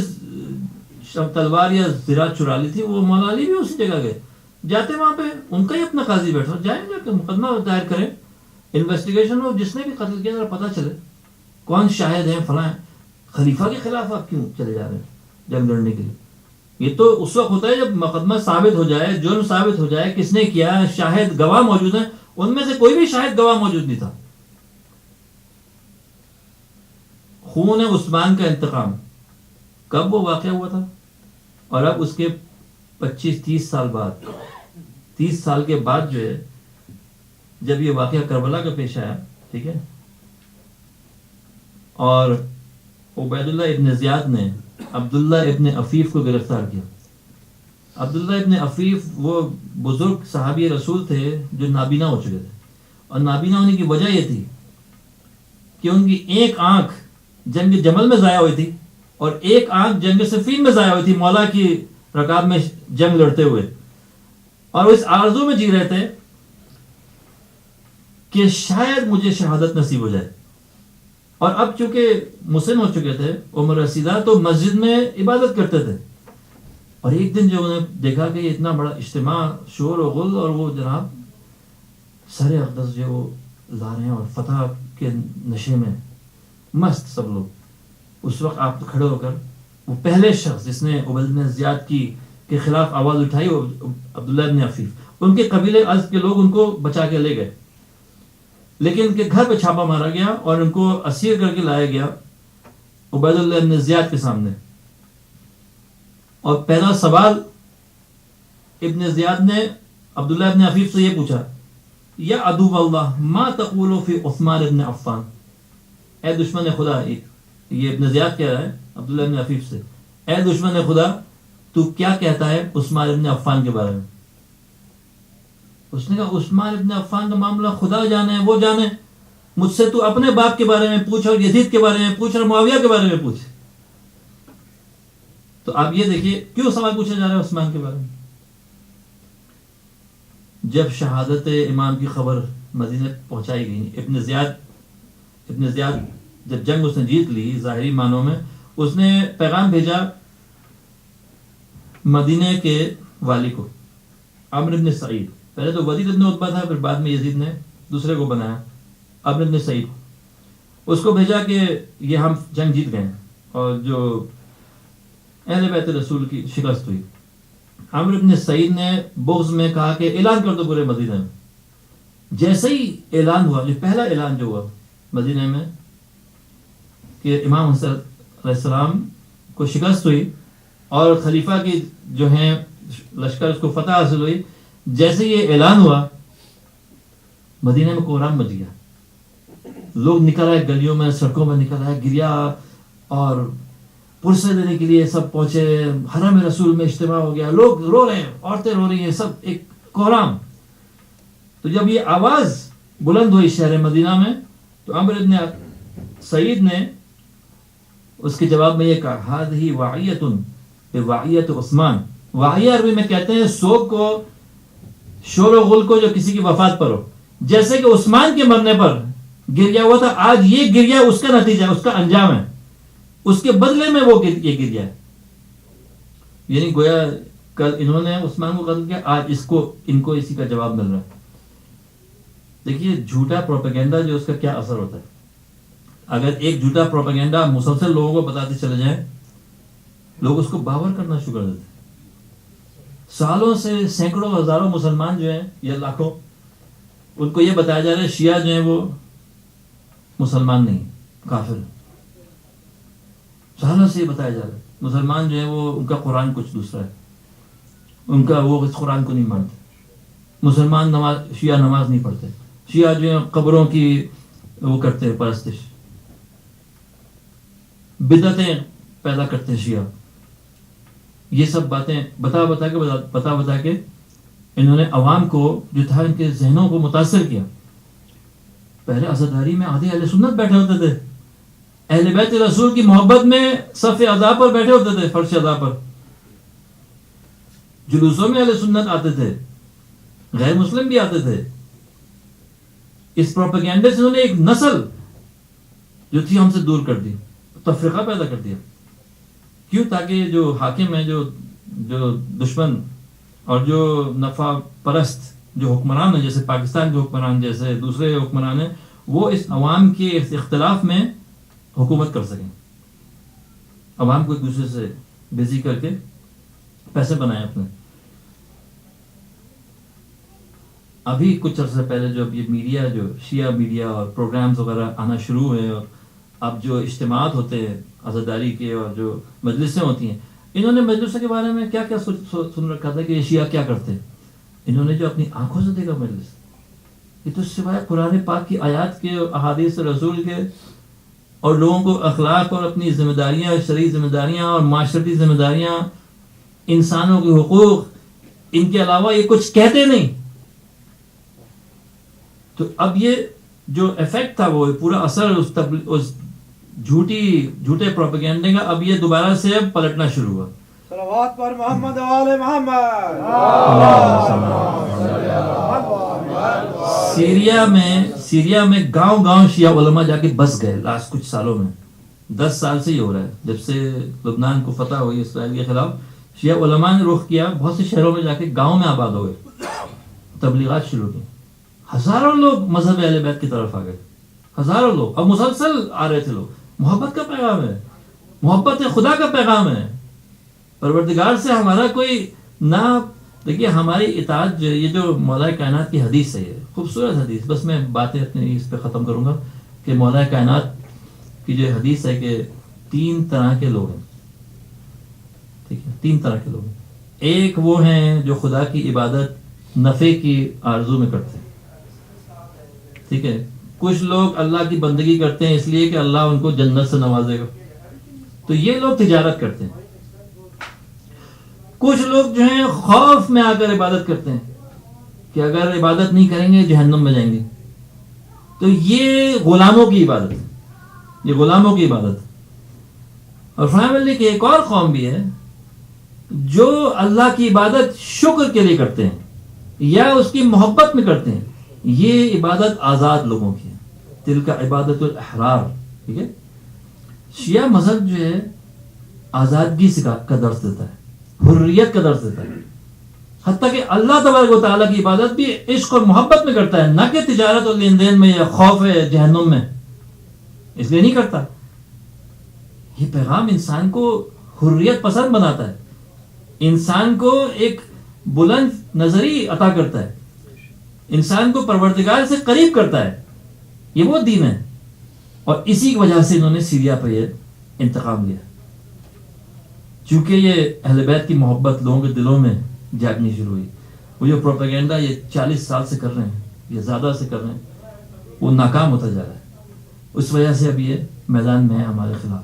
تلوار یا زراعت چرا لی تھی، وہ مولا علی بھی اسی جگہ گئے. جاتے وہاں پہ ان کا ہی اپنا قاضی بیٹھا، جائیں جا کے مقدمہ دائر کریں، انویسٹیگیشن ہو، جس نے بھی قتل کیا ذرا پتہ چلے کون شاہد ہیں، فلاں ہیں. خلیفہ کے خلاف آپ کیوں چلے جا رہے ہیں جنگ لڑنے کے لیے؟ یہ تو اس وقت ہوتا ہے جب مقدمہ ثابت ہو جائے، جرم ثابت ہو جائے، کس نے کیا، شاہد گواہ موجود ہیں. ان میں سے کوئی بھی شاہد گواہ موجود نہیں تھا. خون عثمان کا انتقام کب وہ واقع ہوا تھا؟ اور اب اس کے 25-30 سال بعد، 30 سال کے بعد جو ہے جب یہ واقعہ کربلا کا پیش آیا، ٹھیک ہے، اور عبید اللہ ابن زیاد نے عبداللہ ابن عفیف کو گرفتار کیا. عبداللہ ابن عفیف وہ بزرگ صحابی رسول تھے جو نابینا ہو چکے تھے، اور نابینا ہونے کی وجہ یہ تھی کہ ان کی ایک آنکھ جنگ جمل میں ضائع ہوئی تھی اور ایک آنکھ جنگ صفین میں ضائع ہوئی تھی، مولا کی رکاب میں جنگ لڑتے ہوئے. اور اس آرزو میں جی رہے تھے کہ شاید مجھے شہادت نصیب ہو جائے. اور اب چونکہ مسلم ہو چکے تھے عمر رسیدہ تو مسجد میں عبادت کرتے تھے. اور ایک دن جو انہیں دیکھا کہ یہ اتنا بڑا اجتماع شور و غل اور وہ جناب سر اقدس جو وہ لا رہے ہیں اور فتح کے نشے میں مست سب لوگ. اس وقت آپ کھڑے ہو کر وہ پہلے شخص جس نے عبید بن زیاد کی کے خلاف آواز اٹھائی وہ عبداللہ بن عفیف. ان کے قبیلے از کے لوگ ان کو بچا کے لے گئے لیکن ان کے گھر پہ چھاپا مارا گیا اور ان کو اسیر کر کے لایا گیا عبید اللہ بن زیاد کے سامنے. اور پہلا سوال ابن زیاد نے عبداللہ ابن عفیف سے یہ پوچھا یا عدو اللہ ما تقول فی عثمان ابن عفان. اے دشمن خدا, یہ ابن زیاد کہہ رہا ہے عبداللہ ابن عفیف سے, اے دشمن خدا تو کیا کہتا ہے عثمان ابن عفان کے بارے میں. اس نے کہا عثمان ابن عفان کا معاملہ خدا جانے وہ جانے, مجھ سے تو اپنے باپ کے بارے میں پوچھ اور یزید کے بارے میں پوچھ اور معاویہ کے بارے میں پوچھ. تو آپ یہ دیکھیے کیوں سوال پوچھا جا رہا ہے عثمان کے بارے میں. جب شہادت امام کی خبر مدینہ پہنچائی گئی, ابن زیاد جب جنگ اس نے جیت لی ظاہری معنوں میں, اس نے پیغام بھیجا مدینہ کے والی کو عمرو بن سعید. پہلے تو ولید بن عتبہ تھا, پھر بعد میں یزید نے دوسرے کو بنایا عمرو بن سعید. اس کو بھیجا کہ یہ ہم جنگ جیت گئے اور جو اہل بیت رسول کی شکست ہوئی. عمرو بن سعید نے بغض میں کہا کہ اعلان کر دو پورے مدینہ میں. جیسے ہی اعلان ہوا, جو پہلا اعلان جو ہوا مدینہ میں کہ امام حسین علیہ السلام کو شکست ہوئی اور خلیفہ کی جو ہیں لشکر اس کو فتح حاصل ہوئی, جیسے یہ اعلان ہوا مدینہ میں کوہرام مچ گیا. لوگ نکل آئے گلیوں میں, سڑکوں میں نکل آئے, گریا اور پرسے دینے کے لیے سب پہنچے. حرم رسول میں اجتماع ہو گیا, لوگ رو رہے ہیں, عورتیں رو رہی ہیں, سب ایک کوہرام. تو جب یہ آواز بلند ہوئی شہر مدینہ میں تو عمرو بن سعید نے اس کے جواب میں یہ کہا ہذہ واعیۃ بواعیۃ عثمان. واعیہ عربی میں کہتے ہیں سوگ کو, شور و غل کو جو کسی کی وفات پر ہو. جیسے کہ عثمان کے مرنے پر گریا ہوا تھا, آج یہ گریا اس کا نتیجہ ہے, اس کا انجام ہے, اس کے بدلے میں وہ یہ گریا ہے. یعنی گویا کل انہوں نے عثمان کو قتل کیا, آج ان کو اسی کا جواب مل رہا ہے. دیکھیے جھوٹا پروپیگنڈا جو اس کا کیا اثر ہوتا ہے. اگر ایک جھوٹا پروپیگنڈا مسلسل لوگوں کو بتاتے چلے جائیں, لوگ اس کو باور کرنا شروع کر دیتے ہیں. سالوں سے سینکڑوں ہزاروں مسلمان جو ہیں یا لاکھوں, ان کو یہ بتایا جا رہا ہے شیعہ جو ہیں وہ مسلمان نہیں, کافر. سالوں سے یہ بتایا جا رہا ہے مسلمان جو ہیں وہ ان کا قرآن کچھ دوسرا ہے, ان کا وہ اس قرآن کو نہیں مانتے. مسلمان شیعہ نماز نہیں پڑھتے, شیعہ جو ہیں قبروں کی وہ کرتے ہیں پرستش, بدعتیں پیدا کرتے ہیں شیعہ. یہ سب باتیں بتا کے انہوں نے عوام کو جو تھا ان کے ذہنوں کو متاثر کیا. پہلے عزاداری میں آدھے اہل سنت بیٹھے ہوتے تھے, اہل بیت رسول کی محبت میں صف عزا پر بیٹھے ہوتے تھے, فرش عزا پر. جلوسوں میں اہل سنت آتے تھے, غیر مسلم بھی آتے تھے. اس پروپیگنڈے سے انہوں نے ایک نسل جو تھی ہم سے دور کر دی, تفرقہ پیدا کر دیا. کیوں؟ تاکہ جو حاکم ہیں, جو دشمن اور جو نفع پرست جو حکمران ہیں, جیسے پاکستان کے حکمران, جیسے دوسرے حکمران ہیں, وہ اس عوام کے اختلاف میں حکومت کر سکیں, عوام کو ایک دوسرے سے بزی کر کے پیسے بنائیں اپنے. ابھی کچھ عرصے پہلے جو یہ میڈیا, جو شیعہ میڈیا اور پروگرامز وغیرہ آنا شروع ہوئے, اور اب جو اجتماعات ہوتے ہیں عزاداری کے اور جو مجلسیں ہوتی ہیں, انہوں نے مجلسوں کے بارے میں کیا کیا سن رکھا تھا کہ یہ شیعہ کیا کرتے ہیں. انہوں نے جو اپنی آنکھوں سے دیکھا مجلس, یہ تو سوائے قرآن پاک کی آیات کے, احادیث رسول کے, اور لوگوں کو اخلاق اور اپنی ذمہ داریاں, شرعی ذمہ داریاں اور معاشرتی ذمہ داریاں, انسانوں کے حقوق, ان کے علاوہ یہ کچھ کہتے نہیں. تو اب یہ جو ایفیکٹ تھا, وہ پورا اثر اس جھوٹے پروپیگنڈے کا, اب یہ دوبارہ سے اب پلٹنا شروع ہوا. صلوات پر محمد و آل محمد. سیریا میں گاؤں گاؤں شیعہ علماء جا کے بس گئے لاسٹ کچھ سالوں میں. 10 سال سے یہ ہو رہا ہے جب سے لبنان کو فتح ہوئی اسرائیل کے خلاف. شیعہ علماء نے رخ کیا, بہت سے شہروں میں جا کے گاؤں میں آباد ہو گئے, تبلیغات شروع کی. ہزاروں لوگ مذہب اہل بیت کی طرف آ گئے, ہزاروں لوگ. اب مسلسل آ رہے تھے لوگ. محبت کا پیغام ہے, محبت خدا کا پیغام ہے. پروردگار سے ہمارا کوئی نہ, دیکھیے ہماری اطاعت جو یہ جو مولا کائنات کی حدیث ہے, یہ خوبصورت حدیث, بس میں باتیں اپنی اس پہ ختم کروں گا کہ مولا کائنات کی جو حدیث ہے کہ 3 طرح کے لوگ ہیں. ٹھیک ہے, 3 طرح کے لوگ ہیں. ایک وہ ہیں جو خدا کی عبادت نفع کی آرزو میں کرتے ہیں. ٹھیک ہے, کچھ لوگ اللہ کی بندگی کرتے ہیں اس لیے کہ اللہ ان کو جنت سے نوازے گا, تو یہ لوگ تجارت کرتے ہیں. کچھ لوگ جو ہیں خوف میں آ کر عبادت کرتے ہیں کہ اگر عبادت نہیں کریں گے جہنم میں جائیں گے, تو یہ غلاموں کی عبادت ہے, یہ غلاموں کی عبادت ہے. اور فرمایا کہ ایک اور قوم بھی ہے جو اللہ کی عبادت شکر کے لیے کرتے ہیں یا اس کی محبت میں کرتے ہیں. یہ عبادت آزاد لوگوں کی ہے, دل کا عبادت الاحرار. ٹھیک ہے, شیعہ مذہب جو ہے آزادگی سے کا درس دیتا ہے, حریت کا درس دیتا ہے. حتیٰ کہ اللہ تبارک و تعالیٰ کی عبادت بھی عشق اور محبت میں کرتا ہے, نہ کہ تجارت اور لین دین میں یا خوف ہے جہنم میں, اس لیے نہیں کرتا. یہ پیغام انسان کو حریت پسند بناتا ہے, انسان کو ایک بلند نظری عطا کرتا ہے, انسان کو پروردگار سے قریب کرتا ہے. یہ وہ دین ہے, اور اسی کی وجہ سے انہوں نے سیریا پہ یہ انتقام لیا, چونکہ یہ اہل بیت کی محبت لوگوں کے دلوں میں جاگنی شروع ہوئی. وہ جو پروپیگنڈا یہ 40 سال سے کر رہے ہیں یا زیادہ سے کر رہے ہیں, وہ ناکام ہوتا جا رہا ہے. اس وجہ سے اب یہ میدان میں ہے ہمارے خلاف.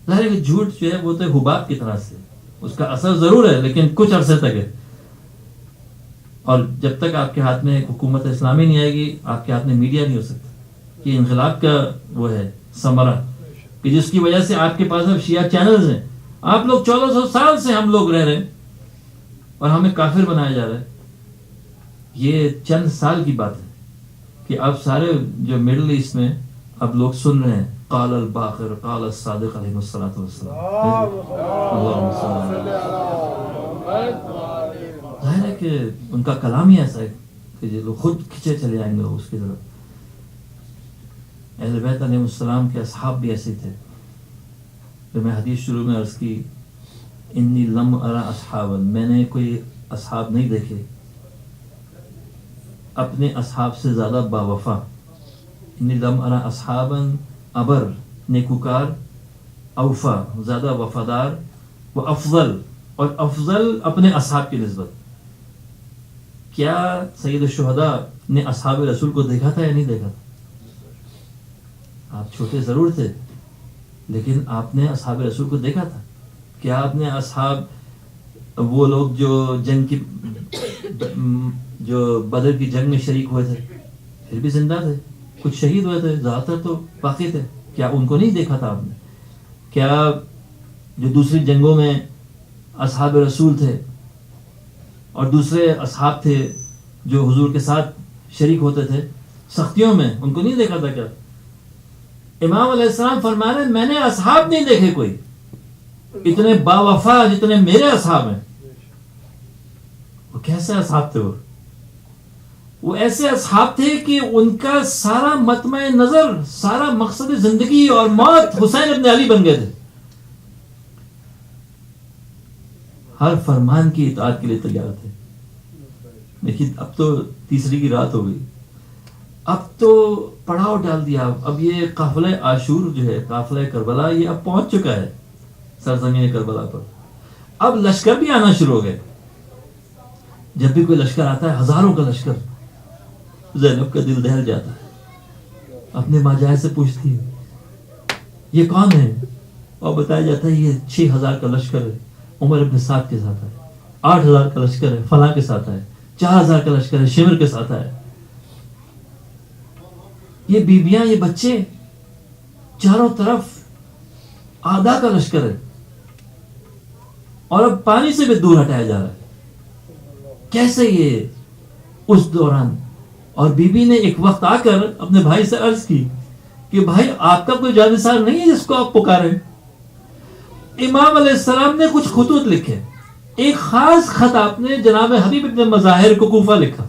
ظاہر ہے کہ جھوٹ جو ہے وہ تو حباب کی طرح سے, اس کا اثر ضرور ہے لیکن کچھ عرصے تک ہے. اور جب تک آپ کے ہاتھ میں حکومت اسلامی نہیں آئے گی, آپ کے ہاتھ میں میڈیا نہیں ہو سکتا. یہ انقلاب کا وہ ہے ثمرہ کہ جس کی وجہ سے آپ کے پاس اب شیعہ چینلز ہیں. آپ لوگ 1400 سال سے ہم لوگ رہ رہے ہیں اور ہمیں کافر بنایا جا رہا ہے. یہ چند سال کی بات ہے کہ اب سارے جو مڈل ایسٹ میں اب لوگ سن رہے ہیں قال الباقر قال الصادق علیہ الصلوۃ والسلام. ظاہر ہے کہ ان کا کلام ہی ایسا ہے کہ یہ لوگ خود کھچے چلے آئیں گے اس کی طرف. اہل بیت علیہ السلام کے اصحاب بھی ایسے تھے. پھر میں حدیث شروع میں عرض کی انی لم ارى اصحابا, میں نے کوئی اصحاب نہیں دیکھے اپنے اصحاب سے زیادہ با وفا. انی لم ارى اصحابا ابر, نیکوکار, اوفا, زیادہ وفادار, و افضل, اور افضل اپنے اصحاب کی نسبت. کیا سید الشہداء نے اصحاب رسول کو دیکھا تھا یا نہیں دیکھا تھا؟ آپ چھوٹے ضرور تھے لیکن آپ نے اصحاب رسول کو دیکھا تھا. کیا آپ نے اصحاب وہ لوگ جو جنگ کی جو بدر کی جنگ میں شریک ہوئے تھے پھر بھی زندہ تھے, کچھ شہید ہوئے تھے, زیادہ تر تو باقی تھے, کیا ان کو نہیں دیکھا تھا آپ نے؟ کیا جو دوسری جنگوں میں اصحاب رسول تھے اور دوسرے اصحاب تھے جو حضور کے ساتھ شریک ہوتے تھے سختیوں میں, ان کو نہیں دیکھا تھا کیا؟ امام علیہ السلام فرما رہے ہیں میں نے اصحاب نہیں دیکھے کوئی اتنے با وفا جتنے میرے اصحاب ہیں. وہ کیسے اصحاب تھے؟ وہ ایسے اصحاب تھے کہ ان کا سارا مطمع نظر, سارا مقصد زندگی اور موت حسین ابن علی بن گئے تھے. ہر فرمان کی اطاعت کے لیے تیار تھے. لیکن اب تو تیسری کی رات ہو گئی, اب تو پڑاؤ ڈال دیا. اب یہ قافلہ عاشور جو ہے, قافلہ کربلا, یہ اب پہنچ چکا ہے سرزمین کربلا پر. اب لشکر بھی آنا شروع ہو گئے. جب بھی کوئی لشکر آتا ہے, ہزاروں کا لشکر, زینب کا دل دہل جاتا ہے. اپنے ماجائے سے پوچھتی ہے یہ کون ہے, اور بتایا جاتا ہے یہ 6000 کا لشکر ہے, عمر ابن سعد کے ساتھ ہے. 8000 کا لشکر ہے, فلاں کے ساتھ ہے. 4000 کا لشکر ہے, شمر کے ساتھ ہے. یہ بیبیاں, یہ بچے, چاروں طرف آدھا کا لشکر ہے, اور اب پانی سے بھی دور ہٹایا جا رہا ہے. کیسے یہ اس دوران اور بی بی نے ایک وقت آ کر اپنے بھائی سے عرض کی کہ بھائی آپ کا کوئی جانثار نہیں ہے جس کو آپ پکاریں؟ امام علیہ السلام نے کچھ خطوط لکھے. ایک خاص خط آپ نے جناب حبیب ابن مظاہر کو کوفہ لکھا.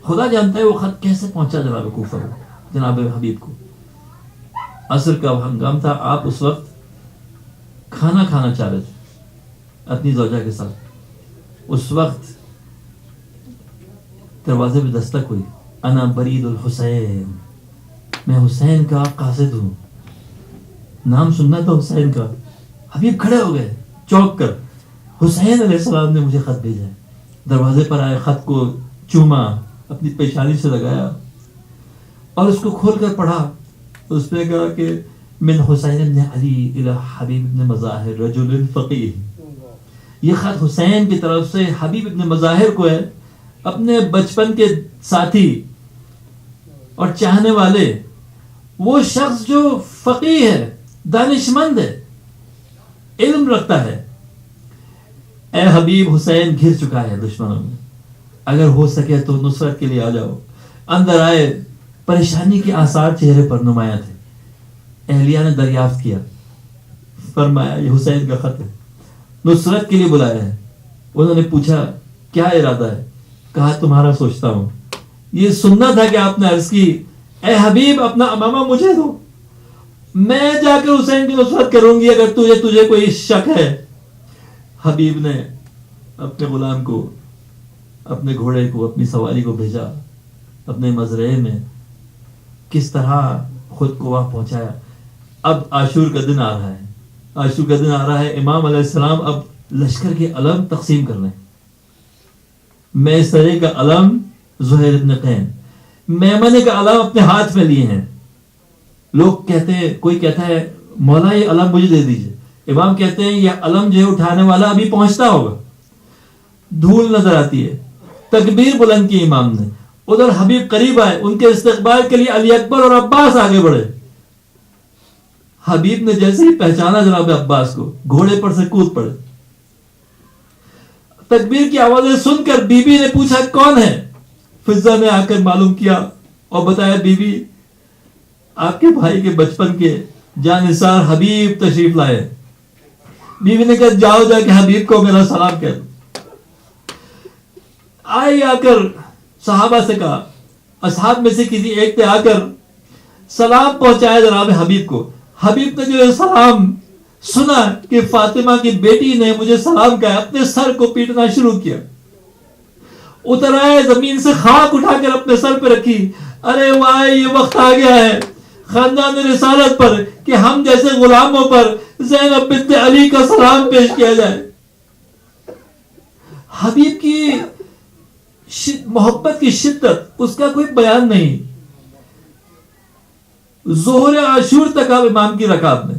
خدا جانتا ہے وہ خط کیسے پہنچا جناب کوفہ کو، جناب حبیب کو. عصر کا ہنگام تھا، آپ اس وقت کھانا کھانا چاہ رہے تھے اپنی زوجہ کے ساتھ. اس وقت دروازے پہ دستک ہوئی. انا برید الحسین، میں حسین کا قاصد ہوں. نام سننا تھا حسین کا. حبیب کھڑے ہو گئے چوک کر. حسین علیہ السلام نے مجھے خط بھیجا ہے. دروازے پر آئے، خط کو چوما، اپنی پیشانی سے لگایا اور اس کو کھول کر پڑھا. اس نے کہا کہ من حسین ابن علی الی حبیب ابن مظاہر رجل فقیہ. یہ خط حسین کی طرف سے حبیب ابن مظاہر کو ہے، اپنے بچپن کے ساتھی اور چاہنے والے، وہ شخص جو فقیہ ہے، دانشمند ہے، علم رکھتا ہے. اے حبیب، حسین گھر چکا ہے دشمنوں میں، اگر ہو سکے تو نصرت کے لیے آ جاؤ. اندر آئے، پریشانی کے آثار چہرے پر نمایاں تھے. اہلیہ نے دریافت کیا، فرمایا یہ حسین کا خط ہے، نصرت کے لیے بلایا ہے. انہوں نے پوچھا کیا ارادہ ہے؟ کہا تمہارا سوچتا ہوں. یہ سننا تھا کہ آپ نے عرض کی اے حبیب اپنا امامہ مجھے دو، میں جا کر حسین کی نصرت کروں گی اگر تجھے کوئی شک ہے. حبیب نے اپنے غلام کو، اپنے گھوڑے کو، اپنی سواری کو بھیجا اپنے مزرعے میں. کس طرح خود کو وہاں پہنچایا. اب عاشور کا دن آ رہا ہے، عاشور کا دن آ رہا ہے. امام علیہ السلام اب لشکر کے علم تقسیم کر رہے ہیں. میسرے کا علم زہیر ابن قین، میمنے کا علم اپنے ہاتھ میں لیے ہیں. لوگ کہتے ہیں، کوئی کہتا ہے مولا یہ علم مجھے دے دیجئے. امام کہتے ہیں یہ علم جو ہے اٹھانے والا ابھی پہنچتا ہوگا. دھول نظر آتی ہے. تکبیر بلند کی امام نے. ادھر حبیب قریب آئے، ان کے استقبال کے لیے علی اکبر اور عباس آگے بڑھے. حبیب نے جیسے ہی پہچانا جناب عباس کو، گھوڑے پر سے کود پڑے. تکبیر کی آوازیں سن کر بی بی نے پوچھا کون ہے؟ فضہ نے آ کر معلوم کیا اور بتایا بی بی آپ کے بھائی کے بچپن کے جانثار حبیب تشریف لائے. بی بی نے کہا جاؤ جا کے حبیب کو میرا سلام کہہ دو. آئی آ کر صحابہ سے کہا، اصحاب میں سے کسی ایک نے آ کر سلام پہنچایا جناب حبیب کو. حبیب نے جو سلام سنا کہ فاطمہ کی بیٹی نے مجھے سلام کہا، اپنے سر کو پیٹنا شروع کیا. اتر آئے، زمین سے خاک اٹھا کر اپنے سر پہ رکھی. ارے واہ، یہ وقت آ گیا ہے خاندان رسالت پر کہ ہم جیسے غلاموں پر زینب بنت علی کا سلام پیش کیا جائے. حبیب کی محبت کی شدت، اس کا کوئی بیان نہیں. ظہر عاشور تک آپ امام کی رکعت میں،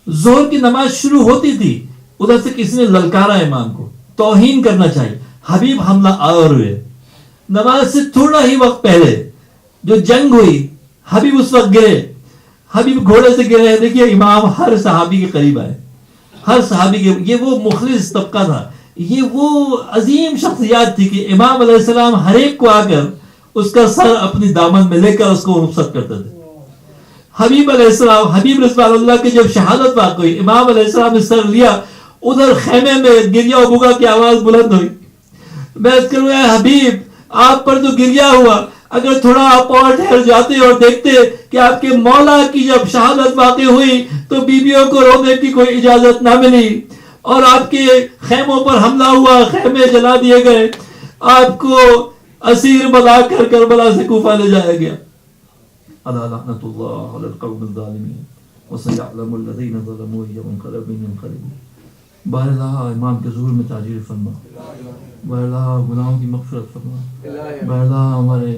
ظہر کی نماز شروع ہوتی تھی، ادھر سے کسی نے للکارا امام کو، توہین کرنا چاہیے. حبیب حملہ آور ہوئے. نماز سے تھوڑا ہی وقت پہلے جو جنگ ہوئی، حبیب اس وقت گرے. حبیب گھوڑے سے گرے. دیکھیے امام ہر صحابی کے قریب آئے، ہر صحابی کے. یہ وہ مخلص طبقہ تھا، یہ وہ عظیم شخصیات تھی کہ امام علیہ السلام ہر ایک کو آ کر اس کا سر اپنی دامن میں لے کر اس کو رخصت کرتے تھے. حبیب علیہ السلام، حبیب رضوان اللہ کی جب شہادت واقع ہوئی، امام علیہ السلام نے سر لیا. ادھر خیمے میں گریا و بگا کی آواز بلند ہوئی. میں اس کروں اے حبیب، آپ پر تو گریا ہوا، اگر تھوڑا آپ اور ٹھہر جاتے اور دیکھتے کہ آپ کے مولا کی جب شہادت واقع ہوئی تو بیویوں کو رونے کی کوئی اجازت نہ ملی اور آپ کے خیموں پر حملہ ہوا، خیمے جلا دیے گئے، آپ کو اسیر بنا کر کربلا سے کوفہ لے جایا گیا. الا لعنت اللہ علی القوم الظالمین وسيعلم الذين ظلموا ايهم منقلب ينقلبون. بار اللہ امام کے ظہور میں تاجر فرما، بار اللہ گناہوں کی مغفرت فرما، بار اللہ ہمارے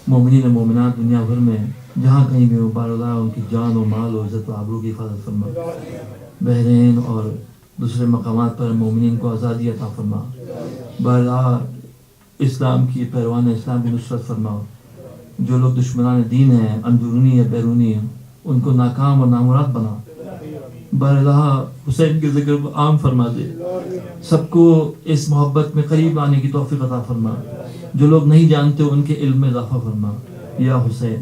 مومنین مومنات دنیا بھر میں جہاں کہیں بھی ہو، بار اللہ ان کی جان و مال و عزت و آبرو کی حفاظت فرما. بحرین اور دوسرے مقامات پر مومنین کو آزادی عطا فرما. بار اللہ اسلام کی پیروان اسلام کی نصرت فرما. جو لوگ دشمنان دین ہیں، اندرونی یا بیرونی، ان کو ناکام اور نامراد بنا. بارگاہ حسین کے ذکر کو عام فرما دے. سب کو اس محبت میں قریب آنے کی توفیق عطا فرما. جو لوگ نہیں جانتے ان کے علم میں اضافہ فرما یا حسین.